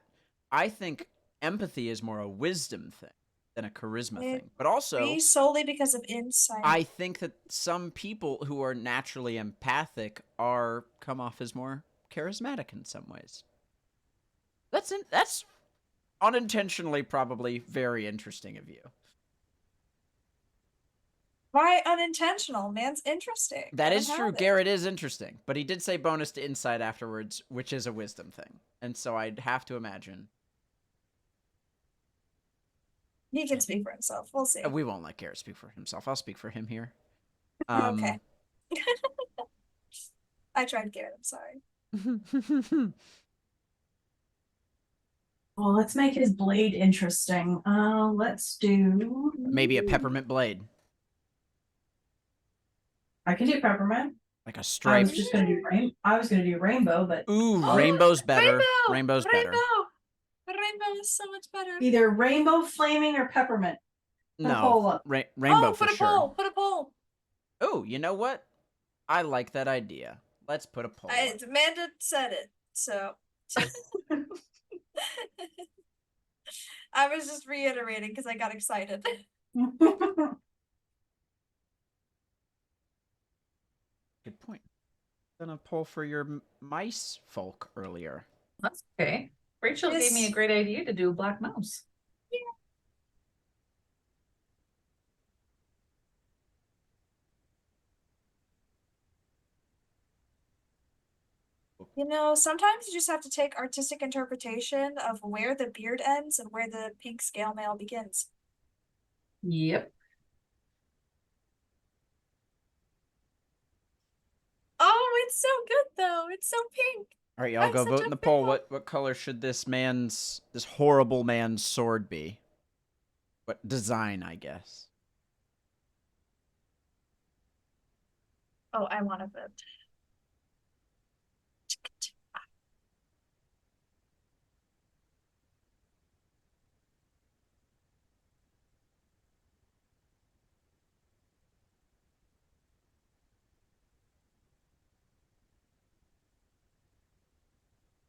I think empathy is more a wisdom thing than a charisma It thing. But also, Be solely because of insight. I think that some people who are naturally empathic come off as more charismatic in some ways. That's unintentionally probably very interesting of you. Why unintentional? Man's interesting. That Let is him true. have it. Garrett is interesting, but he did say bonus to insight afterwards, which is a wisdom thing. And so I'd have to imagine. He can speak for himself. We'll see. We won't let Garrett speak for himself. I'll speak for him here. Okay. I tried, Garrett. I'm sorry. Well, let's make his blade interesting. Let's do Maybe a peppermint blade. I can do peppermint. Like a I stripe. was just gonna do rainbow, but Ooh, Oh, rainbow's better. Rainbow! Rainbow's better. Rainbow is so much better. either rainbow, flaming, or peppermint. Put a No, poll up. rainbow for put a sure. poll. Put a poll. Oh, you know what? I like that idea. Let's put a poll. Amanda said it, so. I was just reiterating because I got excited. Good point. Done a poll for your mice folk earlier. That's okay. Rachel gave me a Yes. great idea to do a black mouse. You know, sometimes you just have to take artistic interpretation of where the beard ends and where the pink scale mail begins. Yep. Oh, it's so good though. It's so pink. All right, y'all I'm go such vote a in the poll. fan. What color should this horrible man's sword be? What design, I guess. Oh, I want to vote.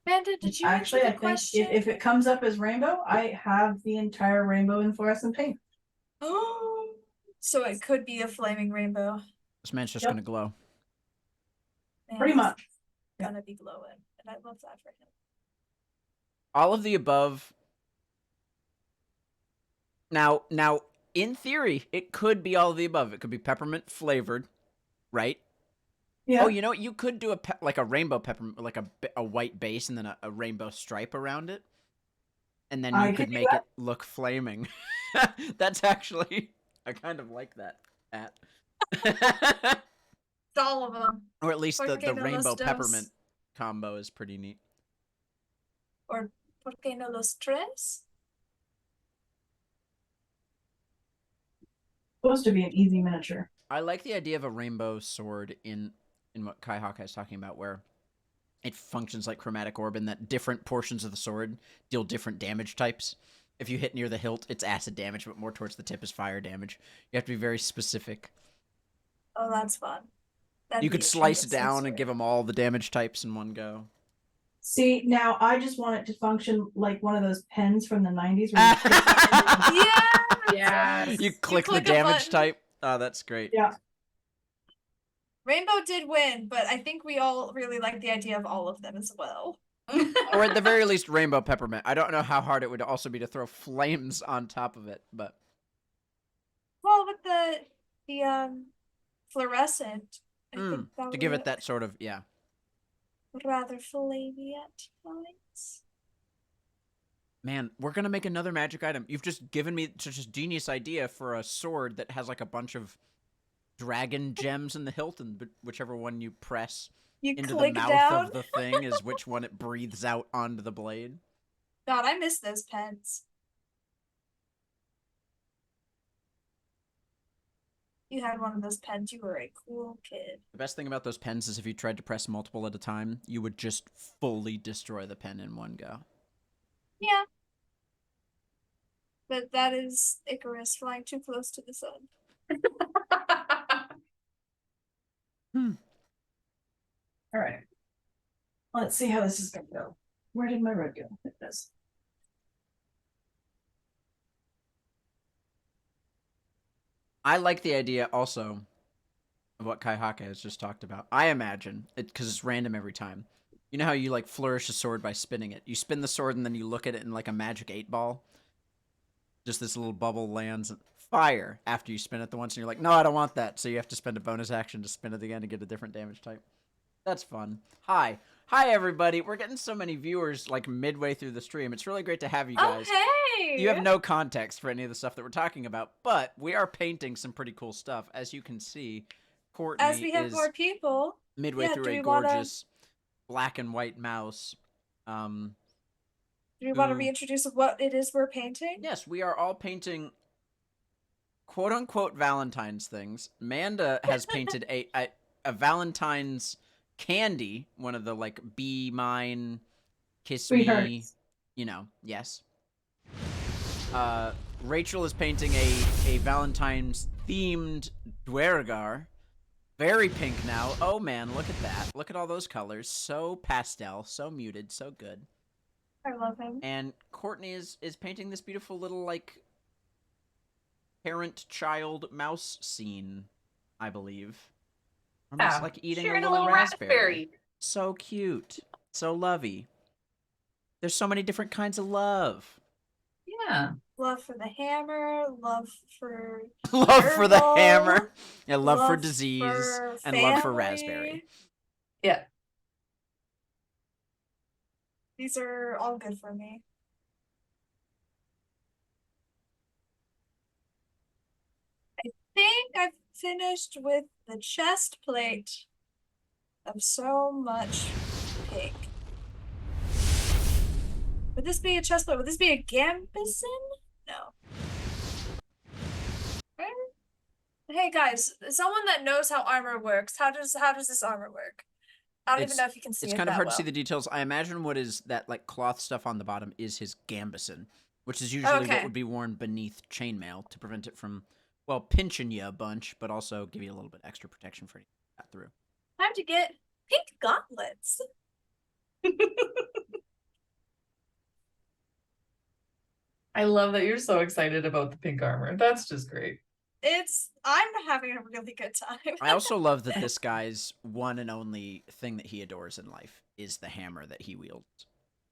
Amanda, did you Actually, answer I the think question? if it comes up as rainbow, I have the entire rainbow in fluorescent pink. Oh, so it could be a flaming rainbow. This man's just Yep. gonna glow. And Pretty he's much. gonna be glowing, and I love that for him. All of the above. Now, in theory, it could be all of the above. It could be peppermint flavored, right? Yeah. Oh, you know what? You could do like a rainbow peppermint, like a white base and then a rainbow stripe around it. And then you I could could do make that. it look flaming. That's actually, I kind of like that, Pat. It's all of them. Or at least the Porque no rainbow los dos. peppermint combo is pretty neat. Or ¿por qué no los tres? Supposed to be an easy miniature. I like the idea of a rainbow sword in what Kai Hawkeye is talking about, where it functions like chromatic orb in that different portions of the sword deal different damage types. If you hit near the hilt, it's acid damage, but more towards the tip is fire damage. You have to be very specific. Oh, that's fun. That'd You be could a slice tremendous down and story. give them all the damage types in one go. See, now I just want it to function like one of those pens from the 90s where you click Yeah. Yes. You click the click a damage button. type. Oh, that's great. Yeah. Rainbow did win, but I think we all really like the idea of all of them as well. Or at the very least, rainbow peppermint. I don't know how hard it would also be to throw flames on top of it, but Well, with the fluorescent, I think that to give would it that sort of, yeah. rather flamey at times. Man, we're gonna make another magic item. You've just given me such a genius idea for a sword that has like a bunch of dragon gems in the hilt, and whichever one you press You into the click mouth down. of the thing is which one it breathes out onto the blade. God, I miss those pens. You had one of those pens, you were a cool kid. The best thing about those pens is if you tried to press multiple at a time, you would just fully destroy the pen in one go. Yeah. But that is Icarus flying too close to the sun. All right. Let's see how this is going to go. Where did my red go? It does. I like the idea also of what Kai Hake has just talked about. I imagine it because it's random every time. You know how you like flourish a sword by spinning it? You spin the sword and then you look at it in like a magic 8-ball. Just this little bubble lands fire after you spin it the once and you're like, no, I don't want that. So you have to spend a bonus action to spin it again to get a different damage type. That's fun. Hi, everybody. We're getting so many viewers like midway through the stream. It's really great to have you guys. Oh, hey! You have no context for any of the stuff that we're talking about, but we are painting some pretty cool stuff. As you can see, Courtney As we have is more people. midway Yeah, through do a we wanna- gorgeous black and white mouse. Do we want to Who- reintroduce what it is we're painting? Yes, we are all painting quote unquote Valentine's things. Manda has painted a Valentine's candy, one of the like be mine, kiss me, Sweethearts. you know, yes. Rachel is painting a Valentine's themed Dwergar. Very pink now. Oh man, look at that. Look at all those colors. So pastel, so muted, so good. I love him. And Courtney is painting this beautiful little like parent-child mouse scene, I believe. Almost Yeah, like eating sharing a little raspberry. So cute. So lovey. There's so many different kinds of love. Yeah. Love for the hammer, love for Love for the herbal, hammer. Yeah, love for love disease. for And love for family. raspberry. Yeah. These are all good for me. I think I've finished with the chest plate of so much pink. Would this be a chest plate? Would this be a gambeson? No. Hey guys, someone that knows how armor works, how does this armor work? I don't even know if you can see It's it kind of that hard well. to see the details. I imagine what is that like cloth stuff on the bottom is his gambeson, which is usually what Okay. would be worn beneath chainmail to prevent it from, well, pinching you a bunch, but also give you a little bit extra protection for anything you got through. Time to get pink gauntlets. I love that you're so excited about the pink armor. That's just great. I'm having a really good time. I also love that this guy's one and only thing that he adores in life is the hammer that he wields,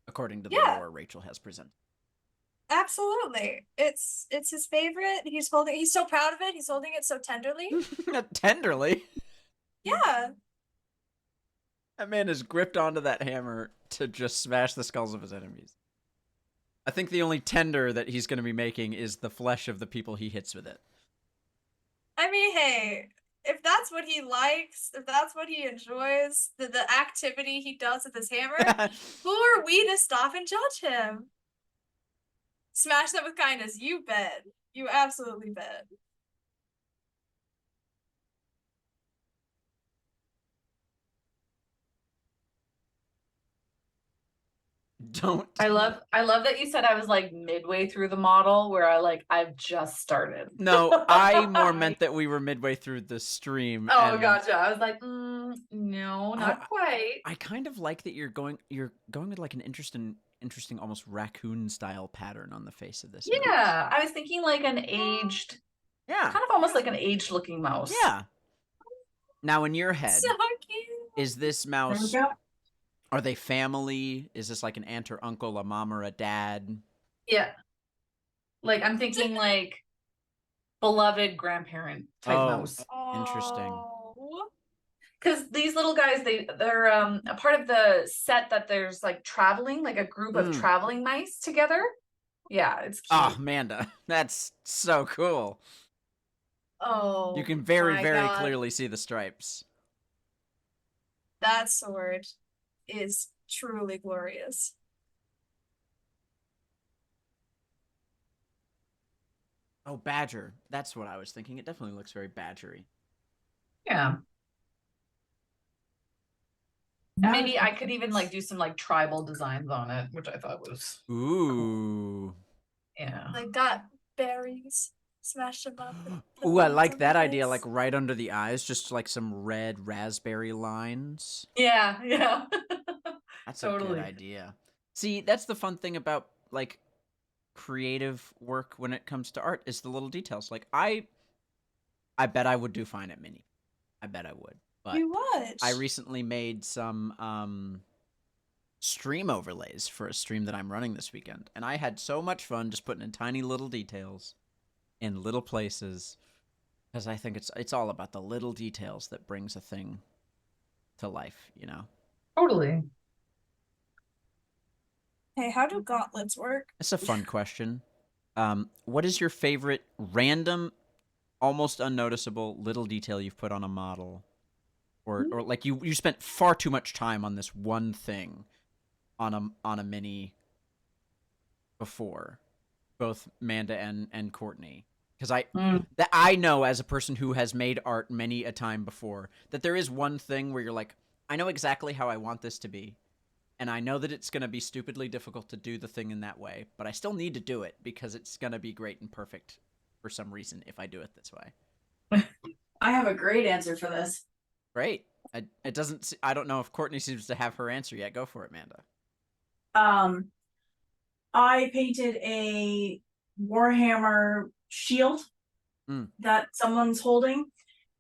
according to the Yeah. lore Rachel has presented. Absolutely. It's his favorite. He's so proud of it. He's holding it so tenderly. Tenderly. Yeah. That man has gripped onto that hammer to just smash the skulls of his enemies. I think the only tender that he's going to be making is the flesh of the people he hits with it. I mean, hey, if that's what he likes, if that's what he enjoys, the activity he does with his hammer, who are we to stop and judge him? Smash them with kindness. You bet. You absolutely bet. Don't. I love that you said I was like midway through the model where I've just started. No, I more meant that we were midway through the stream. Oh, and gotcha. I was like, no, not quite. I kind of like that you're going with like an interesting almost raccoon style pattern on the face of this. Yeah, mouse. I was thinking like an aged, Yeah. kind of almost like an aged looking mouse. Yeah. Now in your head, So cute. is this There we mouse, go. are they family? Is this like an aunt or uncle, a mom or a dad? Yeah. Like I'm thinking like beloved grandparent type Oh. mouse. Interesting. Oh. Because these little guys, they're a part of the set that there's like traveling, like a group of traveling mice together. Yeah, it's cute. Oh, Amanda, that's so cool. Oh. You can very, my very God. clearly see the stripes. That sword is truly glorious. Oh, badger. That's what I was thinking. It definitely looks very badgery. Yeah. Now Maybe I could even like do some like tribal designs on it, which I thought was Ooh. yeah. Like got berries, smash them up. and put Ooh, I them like on that the idea, face. like right under the eyes, just like some red raspberry lines. Yeah, yeah. That's a Totally. good idea. See, that's the fun thing about like creative work when it comes to art is the little details. Like I bet I would do fine at Mini. I bet I would. But You would. I recently made some stream overlays for a stream that I'm running this weekend, and I had so much fun just putting in tiny little details in little places, because I think it's all about the little details that brings a thing to life, you know. Totally. Hey, how do gauntlets work? It's a fun question. What is your favorite random, almost unnoticeable little detail you've put on a model or like you spent far too much time on this one thing on a mini before, both Manda and Courtney. Because I know, as a person who has made art many a time before, that there is one thing where you're like, I know exactly how I want this to be, and I know that it's going to be stupidly difficult to do the thing in that way, but I still need to do it because it's going to be great and perfect for some reason if I do it this way. I have a great answer for this. Great. It doesn't. I don't know if Courtney seems to have her answer yet. Go for it, Manda. I painted a Warhammer shield that someone's holding,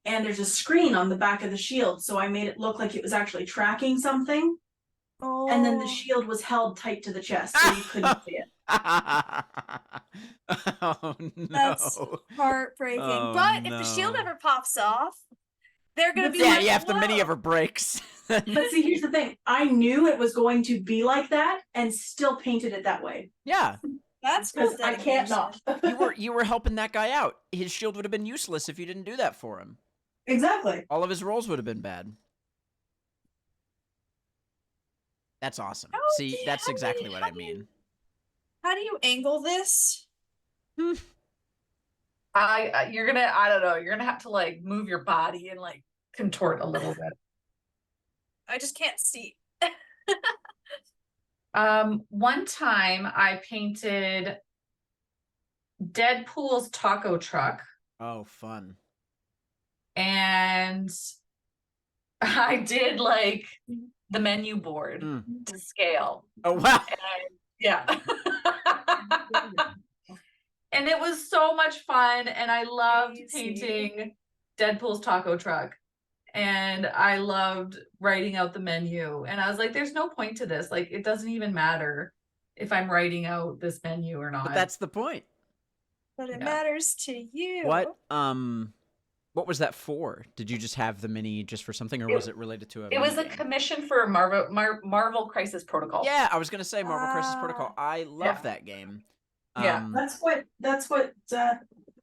and there's a screen on the back of the shield, so I made it look like it was actually tracking something. Oh. And then the shield was held tight to the chest, so you couldn't see it. Oh no. That's heartbreaking. Oh, but if the shield no. ever pops off, they're gonna be Yeah, like, yeah. If the "Whoa." mini ever breaks. But see, here's the thing. I knew it was going to be like that and still painted it that way. Yeah. That's cool. Because I can't not. You were helping that guy out. His shield would have been useless if you didn't do that for him. Exactly. All of his rolls would have been bad. That's awesome. See, that's exactly what I mean. How do you angle this? You're gonna, I don't know, you're gonna have to like move your body and like contort a little bit. I just can't see. One time I painted Deadpool's taco truck, Oh, fun. and I did like the menu board to scale. Oh, wow. Yeah. And it was so much fun, and I loved painting Deadpool's taco truck, and I loved writing out the menu, and I was like, there's no point to this, like it doesn't even matter if I'm writing out this menu or not. But that's the point. But it matters to you. What was that for? Did you just have the mini just for something, or was it related to a It was a game? commission for Marvel Crisis Protocol. Yeah, I was gonna say Marvel Crisis Protocol. I love that game. Yeah. That's what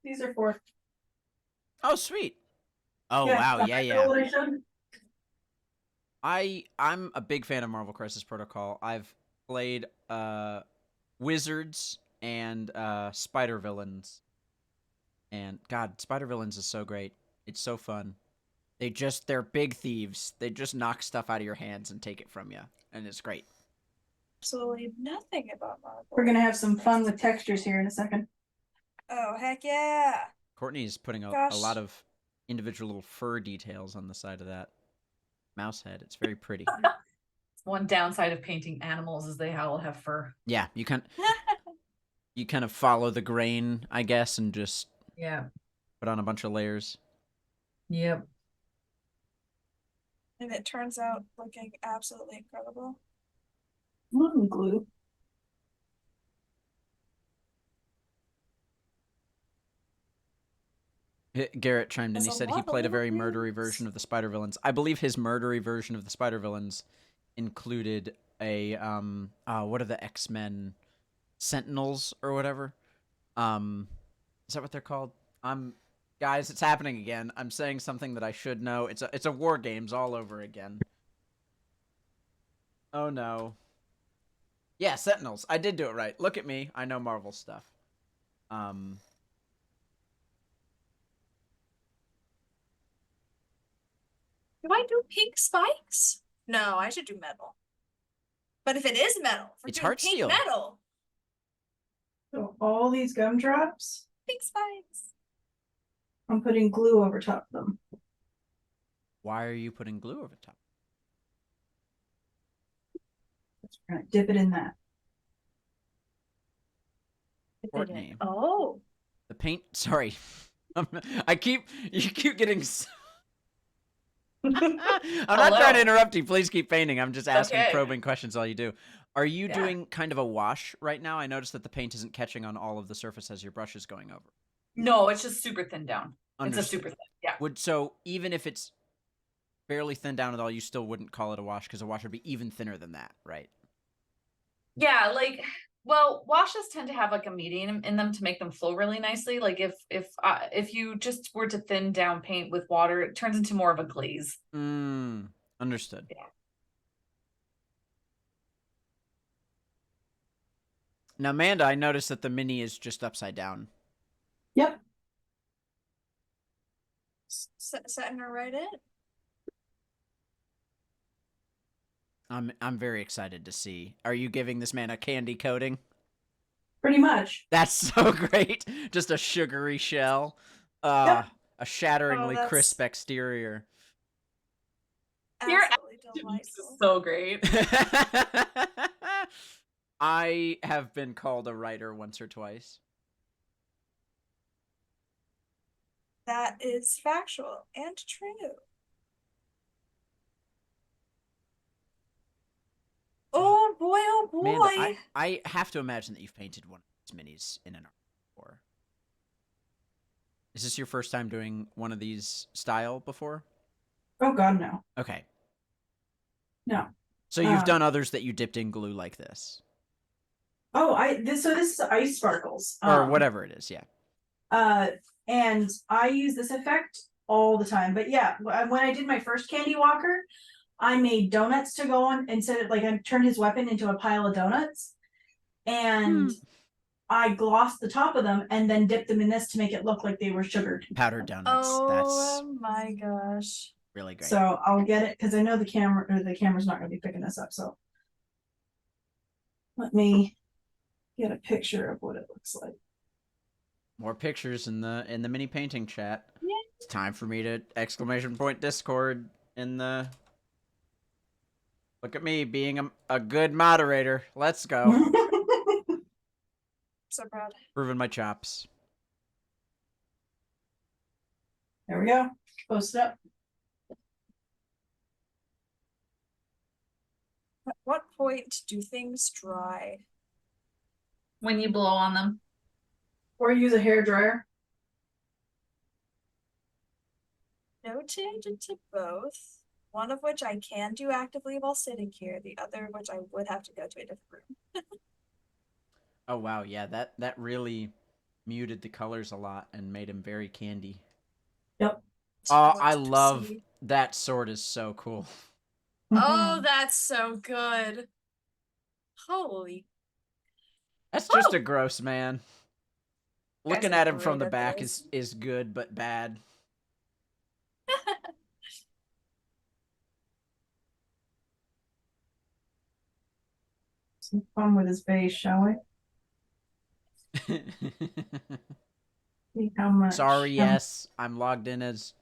these are for. Oh, sweet. Oh, Yeah, wow. Yeah, that's yeah. what I showed. I'm a big fan of Marvel Crisis Protocol. I've played Wizards and Spider Villains. And God, Spider Villains is so great. It's so fun. They're big thieves. They just knock stuff out of your hands and take it from you. And it's great. Absolutely nothing about Marvel. We're gonna have some fun with textures here in a second. Oh, heck yeah. Courtney's putting a lot of individual little fur details on the side of that mouse head. It's very pretty. One downside of painting animals is they all have fur. Yeah, you kind of follow the grain, I guess, and just put on a bunch of layers. Yep. And it turns out looking absolutely incredible. Glue. Garrett chimed in. There's He a said lot he of played a little very murdery rings. version of the Spider Villains. I believe his murdery version of the Spider Villains included a what are the X-Men Sentinels or whatever? Is that what they're called? Guys, it's happening again. I'm saying something that I should know. It's a War Games all over again. Oh no. Yeah, Sentinels. I did do it right. Look at me. I know Marvel stuff. Do I do pink spikes? No, I should do metal. But if it is metal, if we're It's doing heart pink steel. metal, So all these gumdrops, pink spikes. I'm putting glue over top of them. Why are you putting glue over top? We're gonna dip it in that. Courtney. Oh. The paint. Sorry, you keep getting. I'm not trying to interrupt you. Please keep painting. I'm just asking probing questions while you do. Are you doing kind of a wash right now? I noticed that the paint isn't catching on all of the surface as your brush is going over. No, it's just super thin down. Understood. It's a super thin. Yeah. So even if it's barely thin down at all, you still wouldn't call it a wash because a wash would be even thinner than that, right? Yeah, like Well, washes tend to have like a medium in them to make them flow really nicely. Like if you just were to thin down paint with water, it turns into more of a glaze. Understood. Yeah. Now, Amanda, I noticed that the mini is just upside down. Yep. Setting her right in. I'm very excited to see. Are you giving this man a candy coating? Pretty much. That's so great. Just a sugary shell. Yep. A shatteringly that's- crisp exterior. Your Absolutely This is delightful. so great. I have been called a writer once or twice. That is factual and true. Oh boy, oh boy. Amanda, I have to imagine that you've painted one of these minis in an art before. Is this your first time doing one of these style before? Oh God, no. Okay. No. So you've done others that you dipped in glue like this. Oh, this is ice sparkles. Or whatever it is, yeah. And I use this effect all the time. But yeah, when I did my first Candy Walker, I made donuts to go on instead of, like, I turned his weapon into a pile of donuts. And I glossed the top of them and then dipped them in this to make it look like they were sugared. Powdered donuts. Oh That's my gosh. really great. So I'll get it because I know the camera's not going to be picking this up. So let me get a picture of what it looks like. More pictures in the mini painting chat. Yeah. It's time for me to exclamation point Discord in the. Look at me being a good moderator. Let's go. So proud. Proving my chops. There we go. Post it up. At what point do things dry? When you blow on them. Or use a hair dryer. Noted to both. One of which I can do actively while sitting here. The other of which I would have to go to a different room. Oh wow, yeah, that really muted the colors a lot and made him very candy. Yep. Oh, So I much to love see. that sword is so cool. Oh, that's so good. Holy. That's just a gross man. Guys Looking are at him from great the at back this. is good but bad. Some fun with his base, shall we? See how much. Sorry, yes, I'm logged in as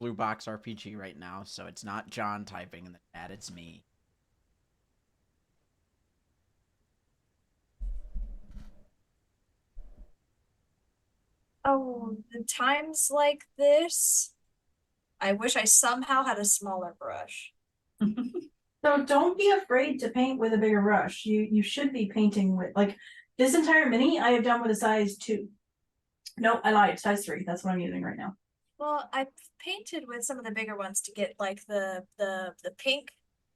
Blue Box RPG right now, so it's not John typing in the chat, it's me. Oh, in times like this, I wish I somehow had a smaller brush. So don't be afraid to paint with a bigger brush. You should be painting with, like, this entire mini I have done with a size 2. No, I lied, size 3. That's what I'm using right now. Well, I painted with some of the bigger ones to get like the pink,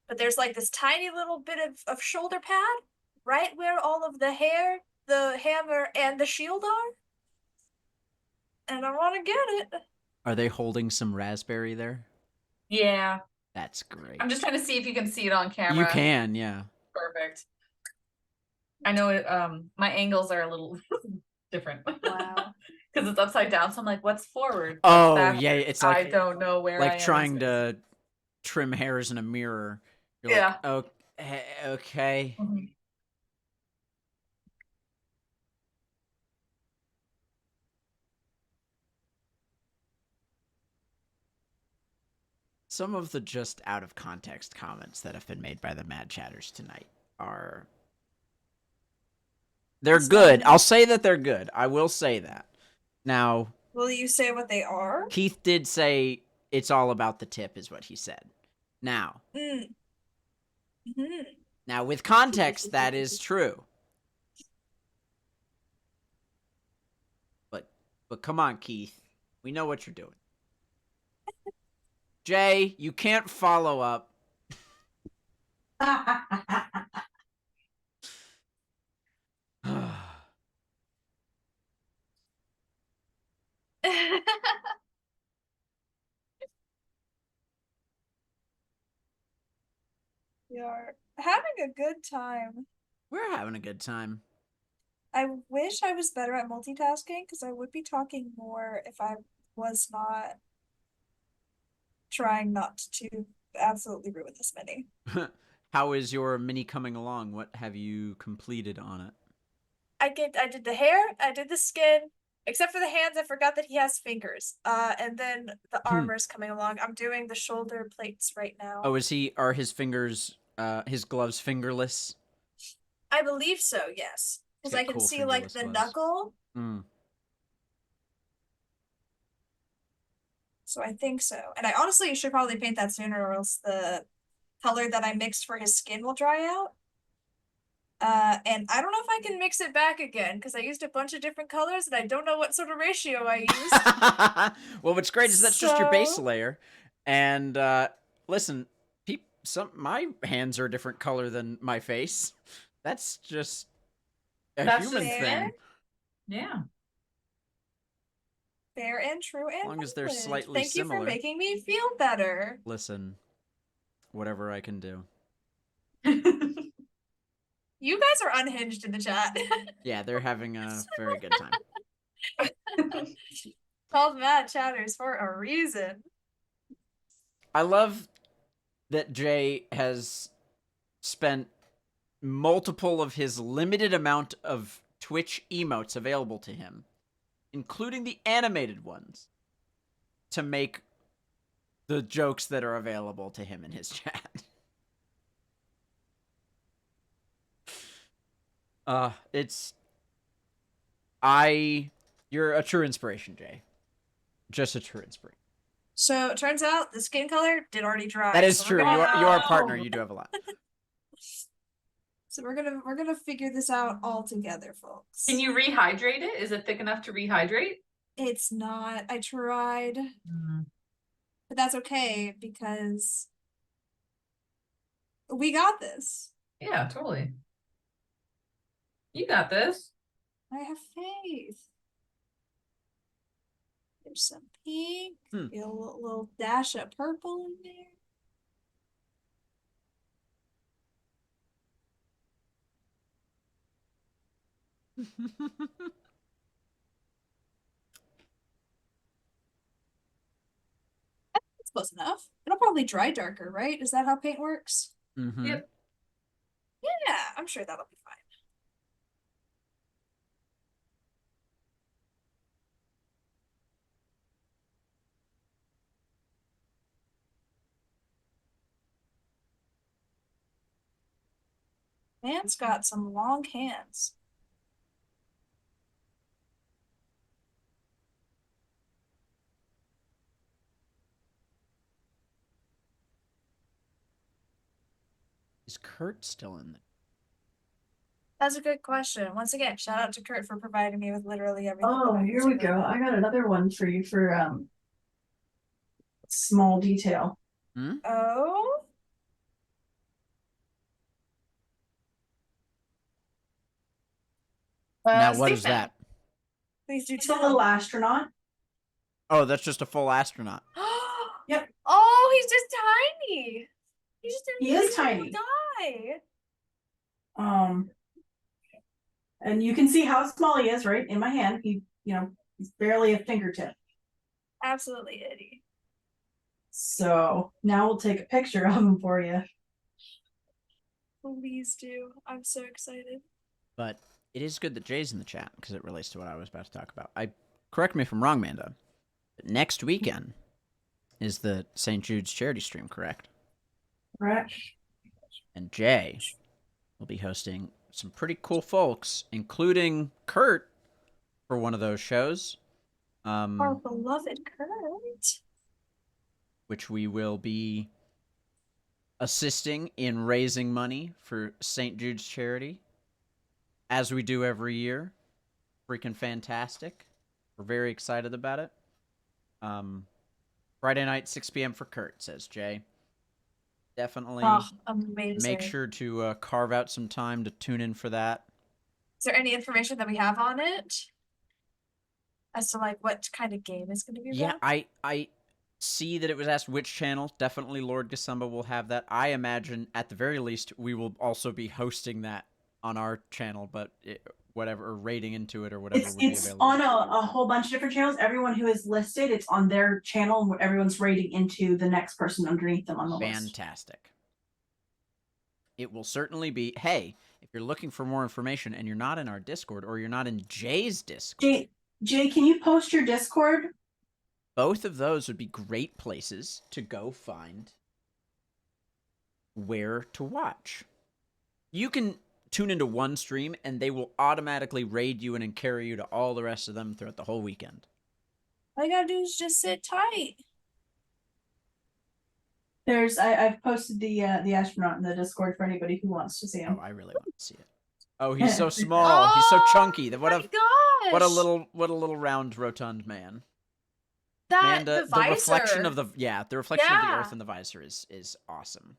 but there's like this tiny little bit of shoulder pad right where all of the hair, the hammer, and the shield are. And I want to get it. Are they holding some raspberry there? Yeah. That's great. I'm just trying to see if you can see it on camera. You can, yeah. Perfect. I know it, my angles are a little different. Wow. Because it's upside down, so I'm like, what's forward? Oh, What's backward? yeah, it's I like don't know where I like am trying in to trim hairs in a mirror. You're Yeah. like, okay. space. Mhm. Some of the just out of context comments that have been made by the Mad Chatters tonight are. They're good. I'll say that they're good. I will say that. Now, Will you say what they are? Keith did say it's all about the tip, is what he said. Now, now with context, that is true. But come on, Keith. We know what you're doing. Jay, you can't follow up. We are having a good time. We're having a good time. I wish I was better at multitasking because I would be talking more if I was not trying not to absolutely ruin this mini. How is your mini coming along? What have you completed on it? I did the hair, I did the skin, except for the hands. I forgot that he has fingers. And then the armor's coming along. I'm doing the shoulder plates right now. Oh, are his fingers, his gloves fingerless? I believe so, yes. Because I can see like the knuckle. So I think so. And I honestly should probably paint that sooner, or else the color that I mixed for his skin will dry out. And I don't know if I can mix it back again because I used a bunch of different colors and I don't know what sort of ratio I used. Well, what's great is that's just your base layer. And listen, my hands are a different color than my face. That's just a human thing. Yeah. Fair and true and as long as they're valid. slightly similar. Thank you for making me feel better. Listen, whatever I can do. You guys are unhinged in the chat. Yeah, they're having a very good time. Called Mad Chatters for a reason. I love that Jay has spent multiple of his limited amount of Twitch emotes available to him, including the animated ones, to make the jokes that are available to him in his chat. You're a true inspiration, Jay. Just a true inspiration. So it turns out the skin color did already dry. That is true. You are a partner. You do have a lot. So we're gonna figure this out all together, folks. Can you rehydrate it? Is it thick enough to rehydrate? It's not. I tried. But that's okay because we got this. Yeah, totally. You got this. I have faith. There's some pink, get a little dash of purple in there. That's close enough. It'll probably dry darker, right? Is that how paint works? Yep. Yeah, I'm sure that'll be fine. Man's got some long hands. Is Kurt still in there? That's a good question. Once again, shout out to Kurt for providing me with literally everything. Oh, here we go. I got another one for you for small detail. Oh. Now, what is that? Please do It's a little astronaut. Oh, that's just a full astronaut. Yep. Oh, he's just tiny. He is tiny. Die. And you can see how small he is, right? In my hand, he's barely a fingertip. Absolutely itty. So now we'll take a picture of him for you. Please do. I'm so excited. But it is good that Jay's in the chat because it relates to what I was about to talk about. Correct me if I'm wrong, Manda, but next weekend is the St. Jude's charity stream, correct? Right. And Jay will be hosting some pretty cool folks, including Kurt, for one of those shows. Our beloved Kurt. Which we will be assisting in raising money for St. Jude's charity, as we do every year. Freaking fantastic. We're very excited about it. Friday night, 6 p.m. for Kurt, says Jay. Definitely amazing. Make sure to carve out some time to tune in for that. Is there any information that we have on it? As to like what kind of game is going to be Yeah, run? see that it was asked which channel. Definitely Lord Gasumba will have that. I imagine, at the very least, we will also be hosting that on our channel, but whatever, or rating into it or whatever would be It's available. on a whole bunch of different channels. Everyone who is listed, it's on their channel, and everyone's rating into the next person underneath them on the list. Fantastic. It will certainly be, hey, if you're looking for more information and you're not in our Discord or you're not in Jay's Discord. Jay, can you post your Discord? Both of those would be great places to go find where to watch. You can tune into one stream and they will automatically raid you and carry you to all the rest of them throughout the whole weekend. All you gotta do is just sit tight. I've posted the astronaut in the Discord for anybody who wants to see him. Oh, I really want to see it. Oh, he's so small. He's so chunky. Oh my gosh! What a little round rotund man. That The visor. reflection of the reflection of the Yeah. earth in the visor is awesome.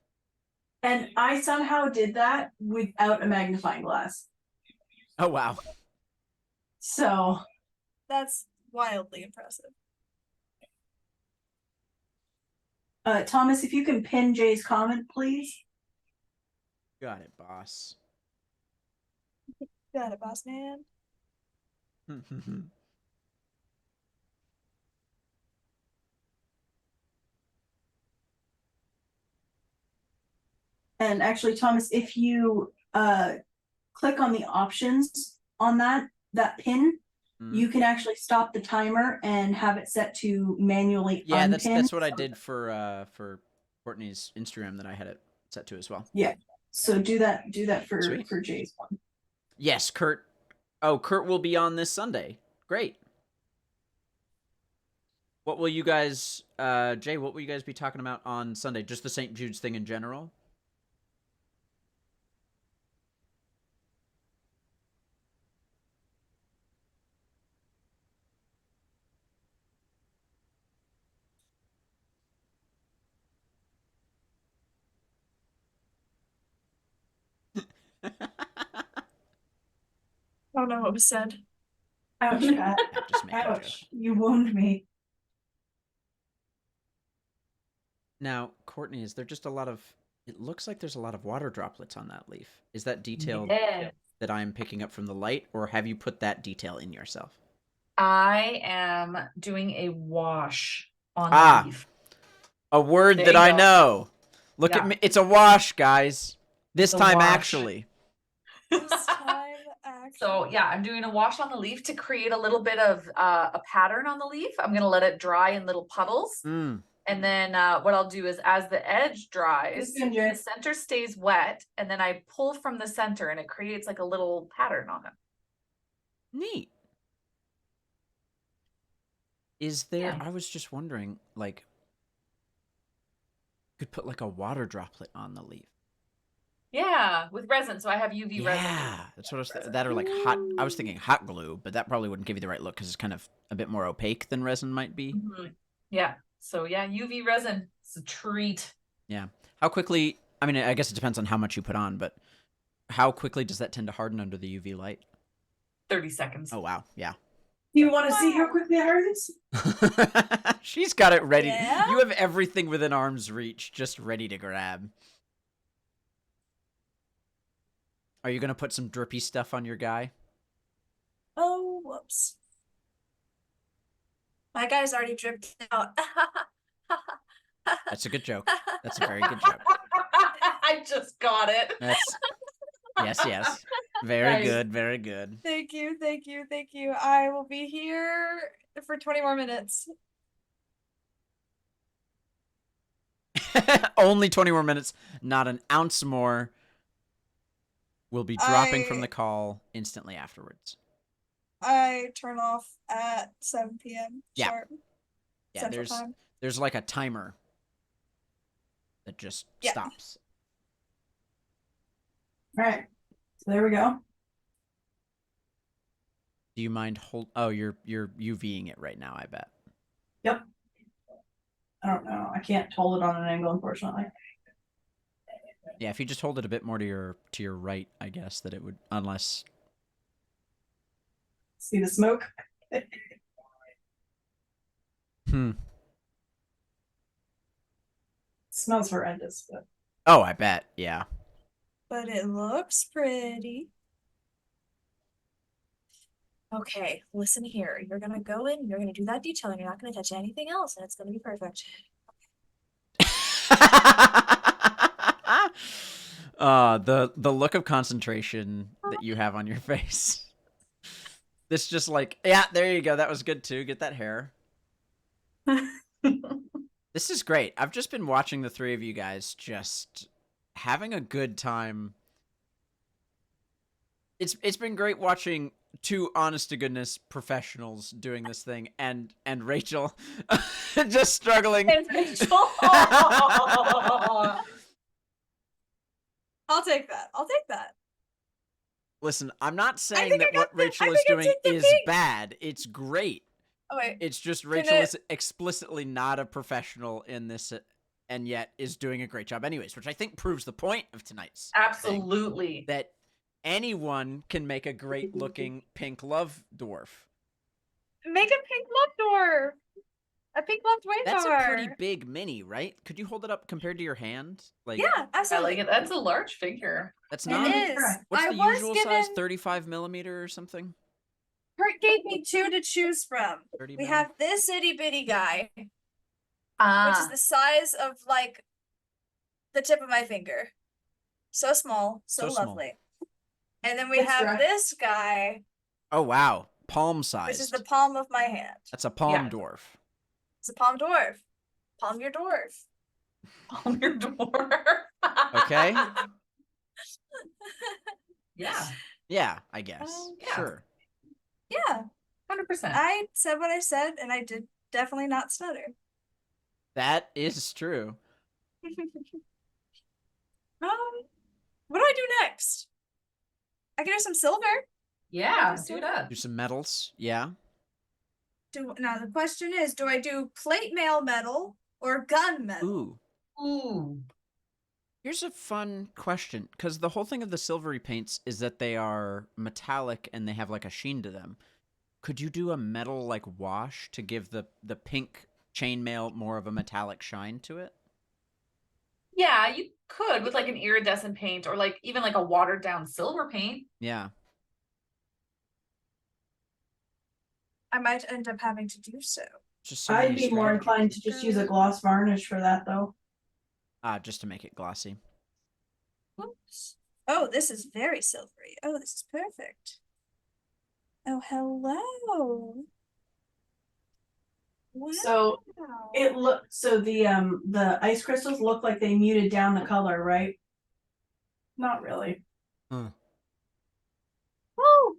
And I somehow did that without a magnifying glass. Oh wow. So That's wildly impressive. Thomas, if you can pin Jay's comment, please. Got it, boss. Got it, boss man. And actually, Thomas, if you click on the options on that pin, you can actually stop the timer and have it set to manually yeah, unpin. that's what I did for Courtney's Instagram that I had it set to as well. Yeah. So do that for Sweet. for Jay's one. Yes, Kurt. Oh, Kurt will be on this Sunday. Great. What will you guys, Jay? What will you guys be talking about on Sunday? Just the St. Jude's thing in general? I don't know what was said. Ouch, Kat. Just making a joke. Ouch. You wound me. Now, Courtney, is there just a lot of... It looks like there's a lot of water droplets on that leaf. Is that detail Yeah. that I'm picking up from the light, or have you put that detail in yourself? I am doing a wash on Ah. the leaf. A word There that you I go. know. Look Yeah. at me. It's a wash, guys. This It's a time, wash. actually. This time, actually. So yeah, I'm doing a wash on the leaf to create a little bit of a pattern on the leaf. I'm gonna let it dry in little puddles. Mm. And then what I'll do is as the edge dries, Good, Jay. the center stays wet, and then I pull from the center and it creates like a little pattern on it. Neat. Is there... Yeah. I was just wondering, like... Could put like a water droplet on the leaf. Yeah, with resin. So I have UV resin. Yeah, that's what I was that or like hot. I was thinking hot glue, but that probably wouldn't give you the right look because it's kind of a bit more opaque than resin might be. Mhm. Yeah. So yeah, UV resin. It's a treat. Yeah. How quickly? I mean, I guess it depends on how much you put on, but how quickly does that tend to harden under the UV light? 30 seconds. Oh wow, yeah. Do you want to see how quickly it hardens? She's got it ready. Yeah? You have everything within arm's reach, just ready to grab. Are you gonna put some drippy stuff on your guy? Oh, whoops. My guy's already dripped out. That's a good joke. That's a very good joke. I just got it. That's yes. Very Nice. good, very good. Thank you, thank you, thank you. I will be here for 20 more minutes. Only 20 more minutes, not an ounce more. Will be dropping from I- the call instantly afterwards. I turn off at 7 p.m. Yeah. sharp. Yeah, Central Time. there's like a timer that just Yeah. stops. All right. So there we go. Do you mind hold? Oh, you're UVing it right now, I bet. Yep. I don't know. I can't hold it on an angle, unfortunately. Yeah, if you just hold it a bit more to your right, I guess that it would, unless. See the smoke? Hmm. smells horrendous, but Oh, I bet. Yeah. But it looks pretty. Okay, listen here. You're gonna go in, you're gonna do that detailing, you're not gonna touch anything else, and it's gonna be perfect. The look of concentration that you have on your face. This just like, yeah, there you go. That was good too. Get that hair. This is great. I've just been watching the three of you guys just having a good time. It's been great watching two honest to goodness professionals doing this thing and Rachel just struggling. And Rachel. I'll take that. I'll take that. Listen, I'm not saying think I that got what the- I Rachel is think I doing took the is pink. bad. It's great. Oh wait. It's just Can Rachel it- is explicitly not a professional in this and yet is doing a great job anyways, which I think proves the point of tonight's thing, Absolutely. that anyone can make a great looking pink love dwarf. Make a pink love door. A pink love toy That's door. a pretty big mini, right? Could you hold it up compared to your hand? Like, Yeah, I absolutely. like it. That's a large figure. that's It not. is. What's I the was usual given. size? 35 millimeter or something? Kurt gave me two to choose from. 30 We mil? have this itty bitty guy, which is Ah, the size of like the tip of my finger. So small, so So small. lovely. And then we It's have dry. this guy, Oh wow, palm which size. is the palm of my hand. That's a palm Yeah. dwarf. It's a palm dwarf. Palm your dwarf. on your door. Okay. Yeah, Yeah, I guess. Yeah. Sure. Yeah, 100%. I said what I said, and I did definitely not stutter. That is true. What do I do next? I can do some silver. Yeah, do that. Do some metals. Yeah. Now the question is, do I do plate mail metal or gun metal? Ooh. Ooh. Here's a fun question, because the whole thing of the silvery paints is that they are metallic and they have like a sheen to them. Could you do a metal like wash to give the pink chainmail more of a metallic shine to it? Yeah, you could with like an iridescent paint or like even like a watered down silver paint. Yeah. I might end up having to do so. Just so I'd many be more strategies. inclined to just use a gloss varnish for that though. Just to make it glossy. Oops. Oh, this is very silvery. Oh, this is perfect. Oh, hello. Wow. So the ice crystals look like they muted down the color, right? Not really. Huh. Oh,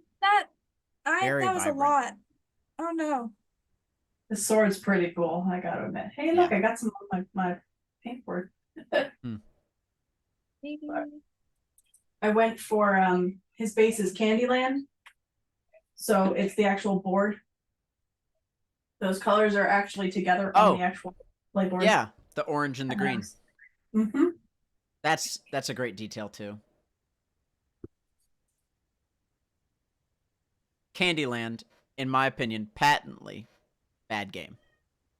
Very that was vibrant. a lot. Oh no. The sword's pretty cool, I gotta admit. Hey, look, I got some of my paintboard. Maybe. I went for his base is Candyland. So it's the actual board. Those colors are actually together on the actual playboard. Yeah, the orange and the green. Mm-hmm. That's a great detail too. Candyland, in my opinion, patently bad game.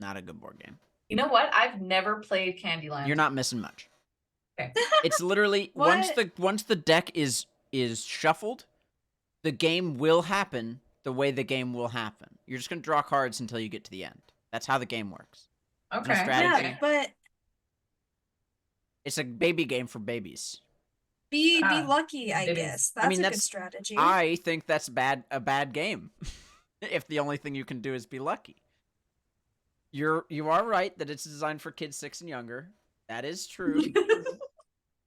Not a good board game. You know what? I've never played Candyland. You're not missing much. Okay. It's literally once the deck is shuffled, the game will happen the way the game will happen. You're just gonna draw cards until you get to the end. That's how the game works. Okay. strategy. Yeah, but It's a baby game for babies. be Ah, lucky, I it is. guess. I That's mean, a good that's- strategy. I think that's a bad game. If the only thing you can do is be lucky. You are right that it's designed for kids 6 and younger. That is true.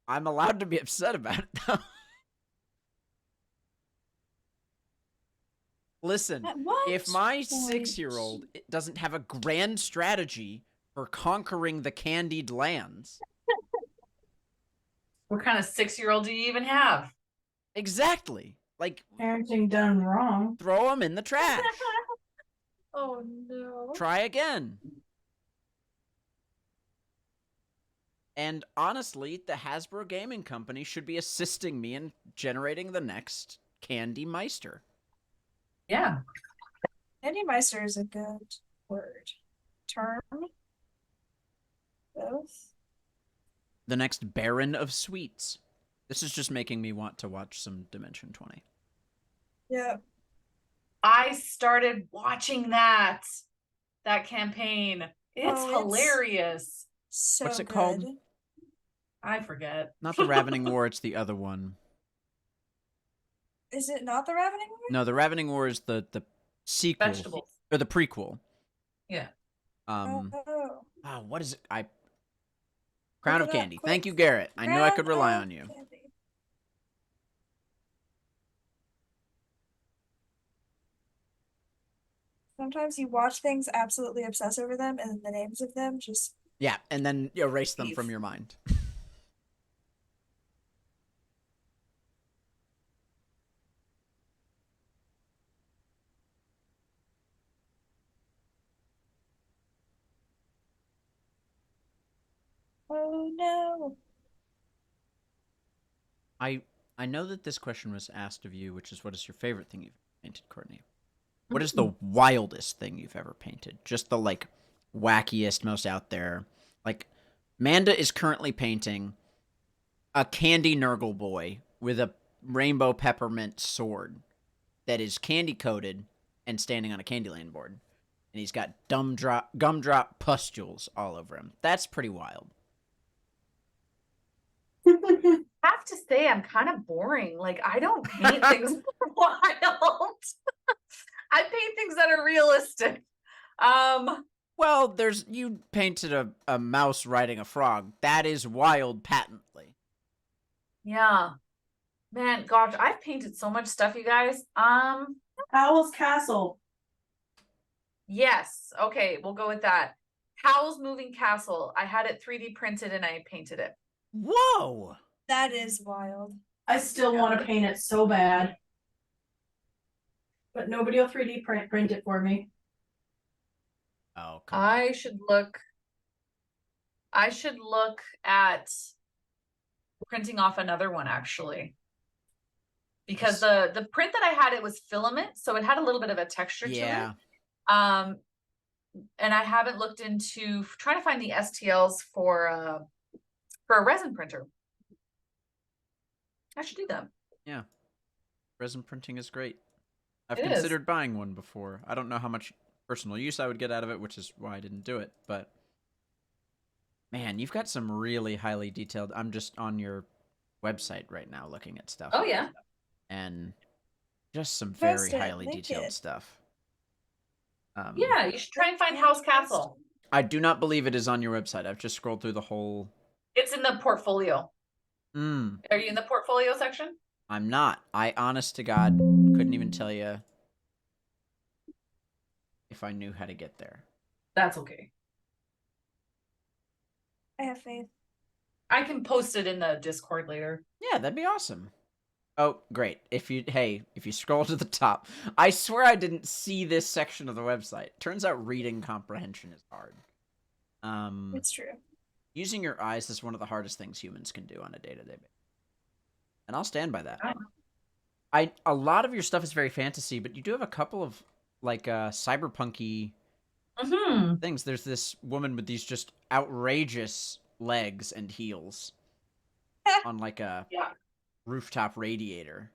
I'm allowed to be upset about it though. Listen, At what if my point? 6-year-old doesn't have a grand strategy for conquering the candied lands, What kind of 6-year-old do you even have? exactly, like Parenting done wrong. throw them in the trash. Oh no. Try again. And honestly, the Hasbro Gaming Company should be assisting me in generating the next Candy Meister. Yeah. Meister is a good word. Term. Both. the next Baron of Sweets. This is just making me want to watch some Dimension 20. Yeah. I started watching that campaign. It's Oh, hilarious. So What's it good. called? I forget. Not the Ravening War, it's the other one. Is it not the Ravening War? No, the Ravening War is the sequel. Vegetables. Or the prequel. Yeah. Oh. What is it? Crown Look of it up Candy. quick. Thank you, Garrett. I knew I could rely Crown on you. of Candy. Sometimes you watch things, absolutely obsess over them, and then the names of them just... Yeah, and then you erase them Leave. from your mind. Oh no. I know that this question was asked of you, which is what is your favorite thing you've painted, Courtney? What is the wildest thing you've ever painted? Just the like wackiest, most out there. Like Manda is currently painting a candy Nurgle boy with a rainbow peppermint sword that is candy coated and standing on a Candyland board. And he's got gumdrop pustules all over him. That's pretty wild. I have to say, I'm kind of boring. Like, I don't paint things wild. I paint things that are realistic. Well, you painted a mouse riding a frog. That is wild patently. Yeah. Man, gosh, I've painted so much stuff, you guys. Owl's Castle. Yes. Okay, we'll go with that. Howl's Moving Castle. I had it 3D printed and I painted it. Whoa! That is wild. I still want to paint it so bad. But nobody will 3D print it for me. Oh, come on. I should look at printing off another one actually. Because the print that I had, it was filament, so it had a little bit of a texture to it. And I haven't looked into trying to find the STLs for a resin printer. I should do that. Yeah. Resin printing is great. I've It considered buying one before. I don't know how much personal use I would get out of it, which is why I didn't do it. But, man, you've got some really highly detailed... I'm just on your website right now looking at stuff. Oh, yeah. And just some very Post it, highly link detailed it. stuff. Yeah, you should try and find House Castle. I do not believe it is on your website. I've just scrolled through the whole... It's in the portfolio. Mm, Are you in the portfolio section? I'm not. I, honest to God, couldn't even tell you if I knew how to get there. That's okay. I have faith. I can post it in the Discord later. Yeah, that'd be awesome. Oh, great. If you scroll to the top, I swear I didn't see this section of the website. Turns out reading comprehension is hard. It's true. Using your eyes is one of the hardest things humans can do on a day-to-day basis. And I'll stand by that. A lot of your stuff is very fantasy, but you do have a couple of like cyberpunky things. There's this woman with these just outrageous legs and heels on like a rooftop radiator.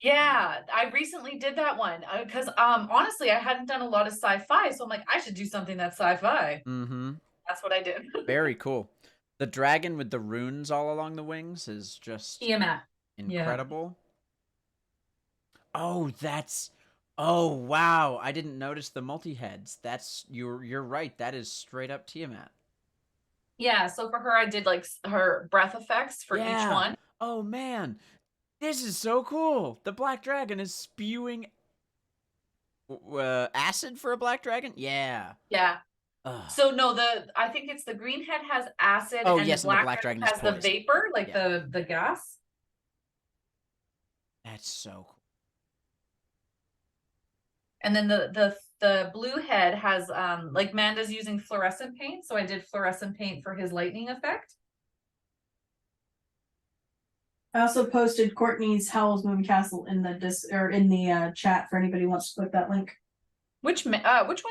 Yeah, I recently did that one because honestly, I hadn't done a lot of sci-fi, so I'm like, I should do something that's sci-fi. Mm-hmm. That's what I did. Very cool. The dragon with the runes all along the wings is just Tiamat. incredible. Yeah. Oh, wow. I didn't notice the multi-heads. You're right. That is straight up Tiamat. Yeah, so for her, I did like her breath effects for each one. Oh, man. This is so cool. The black dragon is spewing acid for a black dragon? Yeah. Yeah. Ugh. So no, I think it's the green head has acid. Oh, and yes, the and the black black dragon has is the poison. vapor, like Yeah. the gas. That's so cool. And then the blue head has like Manda's using fluorescent paint, so I did fluorescent paint for his lightning effect. I also posted Courtney's Howl's Moving Castle in the chat for anybody who wants to click that link. Which one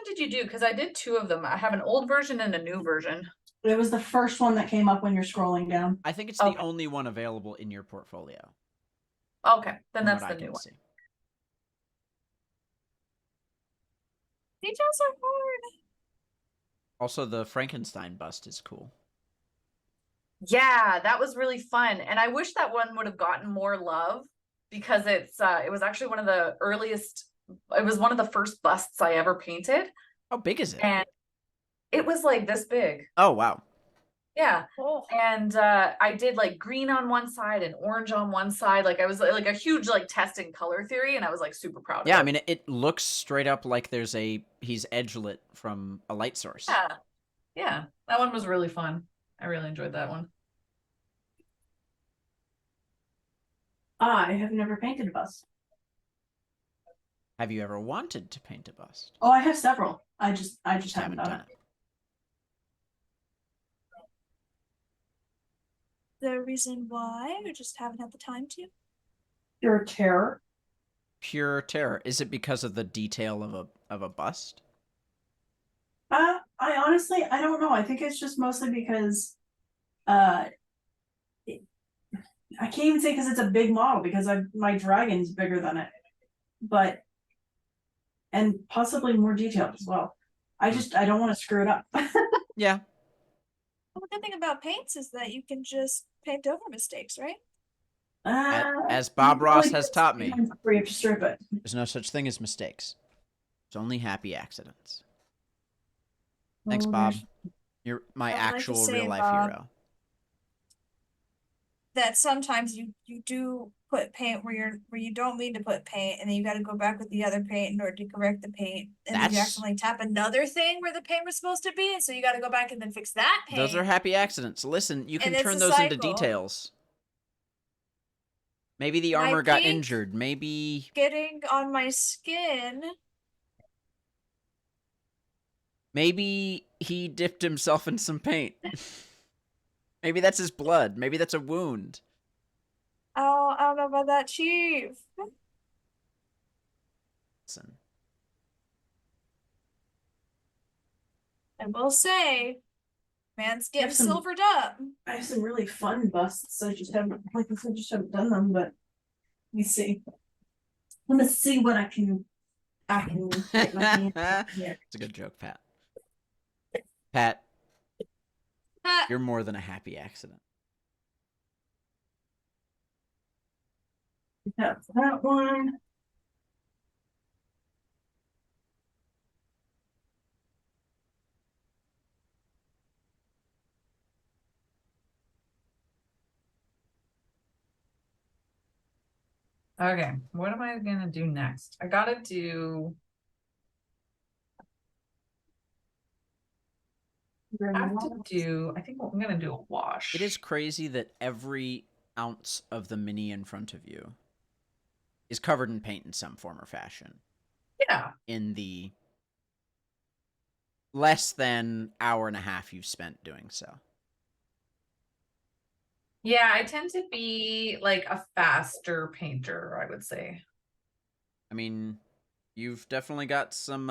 did you do? Because I did two of them. I have an old version and a new version. It was the first one that came up when you're scrolling down. I think it's Okay. the only one available in your portfolio. Okay, then from that's what the I new can one. see. Details are hard. Also, the Frankenstein bust is cool. Yeah, that was really fun. And I wish that one would have gotten more love because it was actually one of the earliest, it was one of the first busts I ever painted. How big is it? And it was like this big. Oh, wow. Yeah. Oh. And I did like green on one side and orange on one side. Like I was like a huge like test in color theory, and I was like super proud of it. Yeah, I mean, it looks straight up like he's edge lit from a light source. Yeah. Yeah. That one was really fun. I really enjoyed that one. I have never painted a bust. Have you ever wanted to paint a bust? Oh, I have several. I just haven't done it. The reason why, or just haven't had the time to? Pure terror. Pure terror. Is it because of the detail of a bust? I honestly, I don't know. I think it's just mostly because, I can't even say because it's a big model because my dragon's bigger than it, but, and possibly more detailed as well. I don't want to screw it up. Yeah. Well, the good thing about paints is that you can just paint over mistakes, right? As Bob Ross has taught me, where you have to strip it. there's no such thing as mistakes. There's only happy accidents. Thanks, Oh, Bob. there's- You're my I like to actual say, real life Bob, hero. That sometimes you do put paint where you don't mean to put paint, and then you got to go back with the other paint in order to correct the paint, and then you That's- accidentally tap another thing where the paint was supposed to be, and so you got to go back and then fix that paint. Those are happy accidents. Listen, you can And it's turn a those into cycle. details. Maybe the My armor got paint- injured. Maybe Getting on my skin. he dipped himself in some paint. Maybe that's his blood. Maybe that's a wound. Oh, I don't know about that, Chief. Listen. I will say, man's getting some- silvered up. I have some really fun busts. I just haven't done them, but let me see. Let me see what I can get my hands on here. It's a good joke, Pat. Pat, Ah, you're more than a happy accident. That's that one. Okay, what am I gonna do next? I gotta do. I have to do. I think I'm gonna do a wash. It is crazy that every ounce of the mini in front of you is covered in paint in some form or fashion. Yeah. In the less than hour and a half you've spent doing so. Yeah, I tend to be like a faster painter, I would say. I mean, you've definitely got some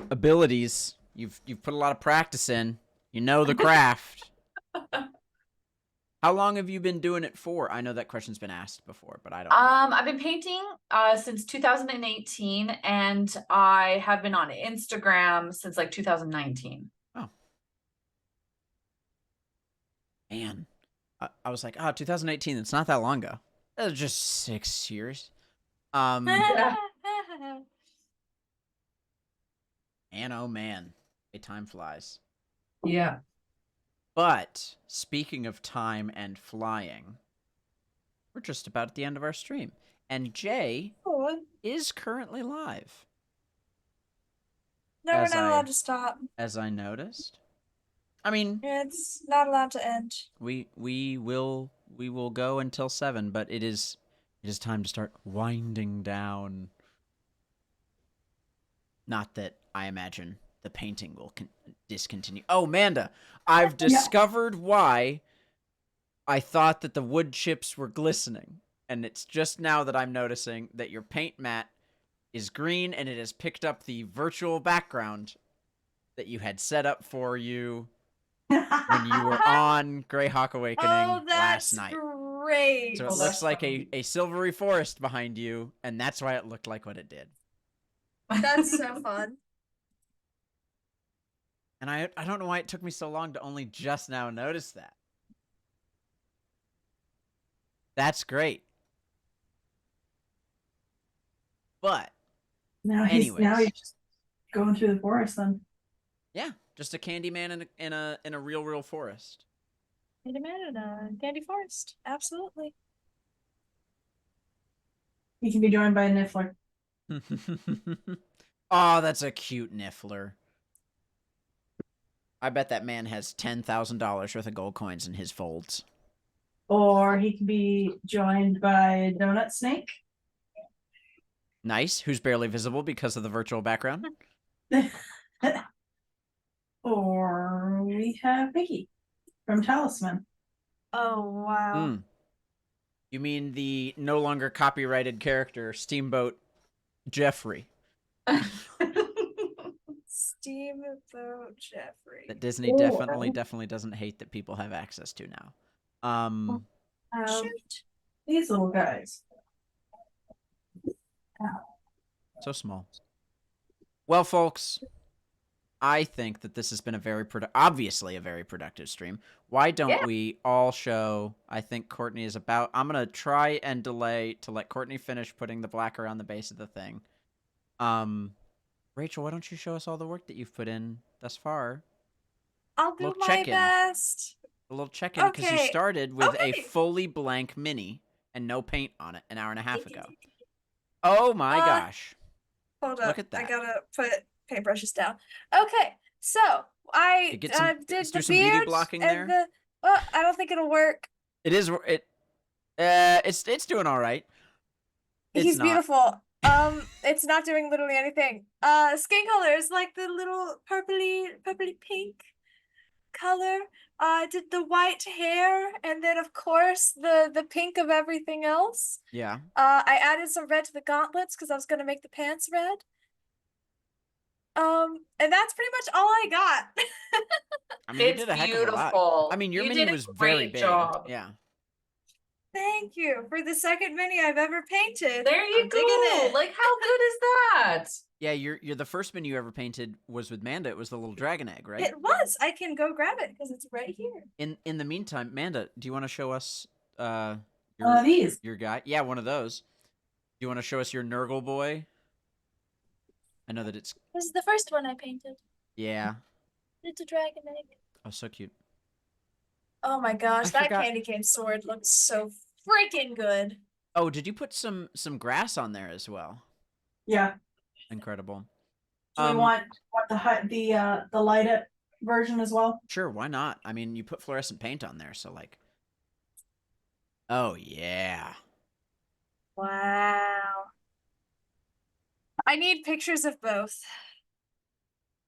abilities. You've put a lot of practice in. You know the craft. How long have you been doing it for? I know that question's been asked before, but I don't know. I've been painting since 2018, and I have been on Instagram since like 2019. Oh. Man. I was like, 2018, it's not that long ago. That was just 6 years. Yeah. Man, oh man. Time flies. Yeah. But speaking of time and flying, we're just about at the end of our stream. And Jay Oh, is currently live, no, we're As not I- allowed to stop. as I noticed. I mean, It's not allowed to end. we will go until 7, but it is time to start winding down. Not that I imagine the painting will discontinue. Oh, Manda, I've discovered why I thought that the wood chips were glistening. And it's just now that I'm noticing that your paint mat is green, and it has picked up the virtual background that you had set up for you when you were on Greyhawk Awakening Oh, last that's night. great. So it Oh, looks that's like funny. a silvery forest behind you, and that's why it looked like what it did. That's so fun. And I don't know why it took me so long to only just now notice that. That's great. But Now he's just going through the forest then. yeah, just a Candyman in a real forest. Need a man in a candy forest. Absolutely. He can be joined by a Niffler. Oh, that's a cute Niffler. I bet that man has $10,000 worth of gold coins in his folds. Or he can be joined by a Donut Snake. Nice. Who's barely visible because of the virtual background. Or we have Mickey from Talisman. Oh, wow. You mean the no longer copyrighted character, Steamboat Jeffrey? Steamboat Jeffrey. That Disney definitely doesn't hate that people have access to now. Shoot. These little guys. So small. Well, folks, I think that this has been obviously a very productive stream. Why don't we all show? I think Courtney is about. I'm gonna try and delay to let Courtney finish putting the black around the base of the thing. Rachel, why don't you show us all the work that you've put in thus far? I'll do my best. A little check-in because you started with a Okay. fully blank mini and no paint on it an hour and a half ago. Oh my gosh. Hold up. Look at that. I gotta put paintbrushes down. Okay, so I Get some- did let's do the some beauty beard blocking and there. well, I don't think it'll work. It's doing all right. He's not. beautiful. It's not doing literally anything. Skin color is like the little purpley pink color. I did the white hair, and then of course the pink of everything else. Yeah. I added some red to the gauntlets because I was gonna make the pants red. And that's pretty much all I got. I mean, you It's did a heck of a lot. beautiful. I mean, your You mini did a was very great big. job. Yeah. Thank you for the second mini I've ever painted. There you I'm digging go. it. Like, how good is that? Yeah, you're the first mini you ever painted was with Manda. It was the little dragon egg, right? It was. I can go grab it because it's right here. In the meantime, Manda, do you want to show us These. your guy? Yeah, one of those. Do you want to show us your Nurgle boy? I know that it's This is the first one I painted. yeah. It's a dragon egg. Oh, so cute. Oh my gosh, I that forgot- candy cane sword looks so freaking good. Oh, did you put some grass on there as well? Yeah. Incredible. Do we want the light up version as well? Sure, why not? I mean, you put fluorescent paint on there, so like. Oh yeah. Wow. I need pictures of both.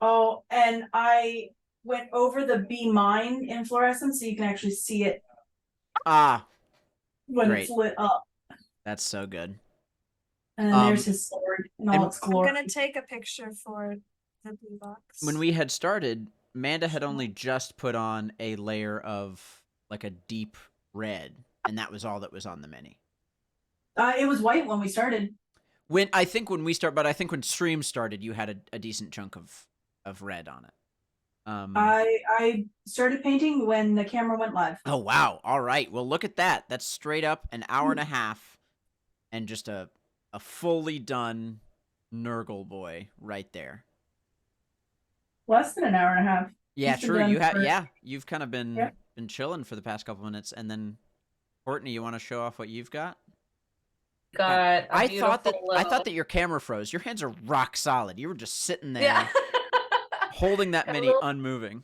Oh, and I went over the Be Mine in fluorescence so you can actually see it Ah, when Great. it's lit up. that's so good. And then there's his sword in all its I'm glory. gonna take a picture for the blue box. When we had started, Manda had only just put on a layer of like a deep red, and that was all that was on the mini. It was white when we started. When stream started, you had a decent chunk of red on it. I started painting when the camera went live. Oh wow! All right. Well, look at that. That's straight up an hour and a half, and just a fully done Nurgle boy right there. Less than an hour and a half. Yeah, He's been true. done You have for- yeah. You've kind of been Yeah. been chilling for the past couple minutes, and then Courtney, you want to show off what you've got? Got a I thought beautiful that your camera froze. Your hands are rock solid. You were just sitting there yeah. holding that A mini little- unmoving.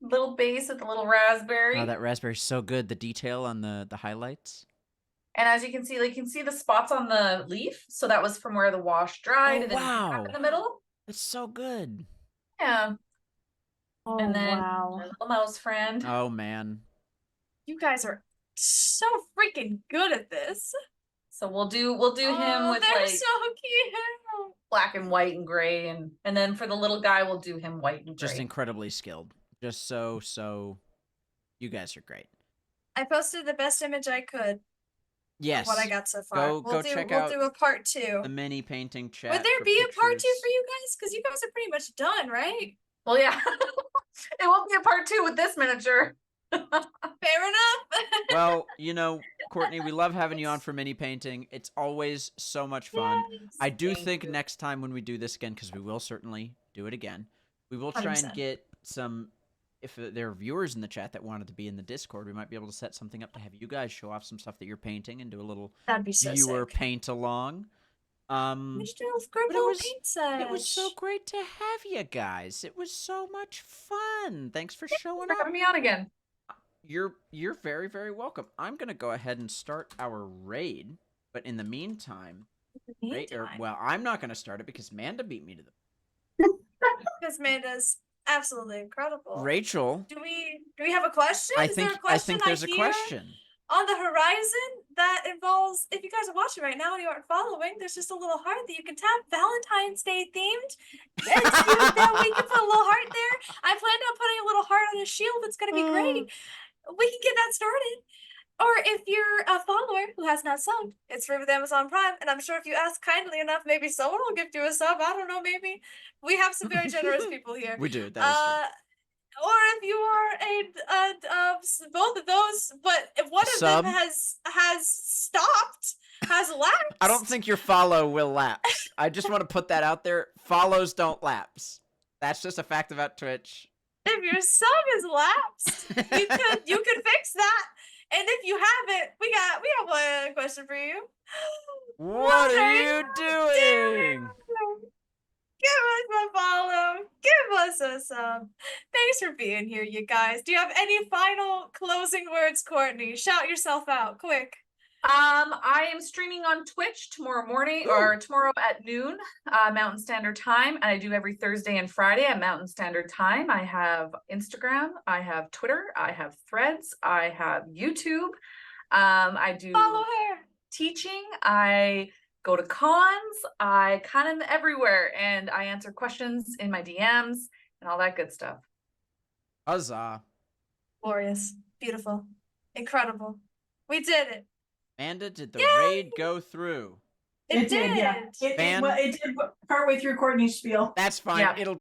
little base with the little raspberry. Oh, that raspberry's so good. The detail on the highlights. And as you can see, like you can see the spots on the leaf. So that was from where the wash dried, Oh, and then wow. up in the middle. It's so good. Yeah. Oh, And then wow. our little mouse friend. Oh man. You guys are so freaking good at this. So we'll do him with they're like so cute. black and white and gray, and then for the little guy, we'll do him white and gray. Just incredibly skilled. Just so. You guys are great. I posted the best image I could. Yes. What I got so far. Go check out We'll do a part 2. the mini painting chat. Would there for be a part 2 pictures. for you guys? Because you guys are pretty much done, right? Well, yeah. It won't be a part 2 with this miniature. Fair enough. Well, Courtney, we love having you on for mini painting. It's always so much fun. Yes, I do thank think you. next time when we do this again, because we will certainly do it again, we will try and 100%. get some. If there are viewers in the chat that wanted to be in the Discord, we might be able to set something up to have you guys show off some stuff that you're painting and do a little That'd be so viewer sick. paint along. We should do a great but little paint set. it was so great to have you guys. It was so much fun. Thanks for showing For up. having me on again. You're very, very welcome. I'm gonna go ahead and start our raid, but in the meantime, I'm not gonna start it because Manda beat me to the. Because Amanda's absolutely incredible. Rachel, Do we have a question? I Is there think a question there's a hear question. on the horizon that involves, if you guys are watching right now and you aren't following, there's just a little heart that you can tap, Valentine's Day themed. And then we can put a little heart there. I planned on putting a little heart on his shield. It's going to be great. We can get that started. Or if you're a follower who has not subbed, it's free with Amazon Prime. And I'm sure if you ask kindly enough, maybe someone will gift you a sub. I don't know, maybe. We have some very generous people here. We do. That is true. Or if you are both of those, but if one of Sub? them has stopped, has lapsed. I don't think your follow will lapse. I just want to put that out there. Follows don't lapse. That's just a fact about Twitch. If your sub is lapsed, you could fix that. And if you haven't, we have one question for you. What are you doing? Give us a follow. Give us a sub. Thanks for being here, you guys. Do you have any final closing words, Courtney? Shout yourself out, quick. I am streaming on Twitch tomorrow morning or tomorrow at noon, Mountain Standard Time. And I do every Thursday and Friday at Mountain Standard Time. I have Instagram, I have Twitter, I have Threads, I have YouTube. I do Follow her. teaching. I go to cons. I kind of am everywhere, and I answer questions in my DMs and all that good stuff. Huzzah. Glorious. Beautiful. Incredible. We did it. Amanda, did the Yay! raid go through? It did. Yeah. It did partway through Courtney's spiel. That's fine. Yeah. It'll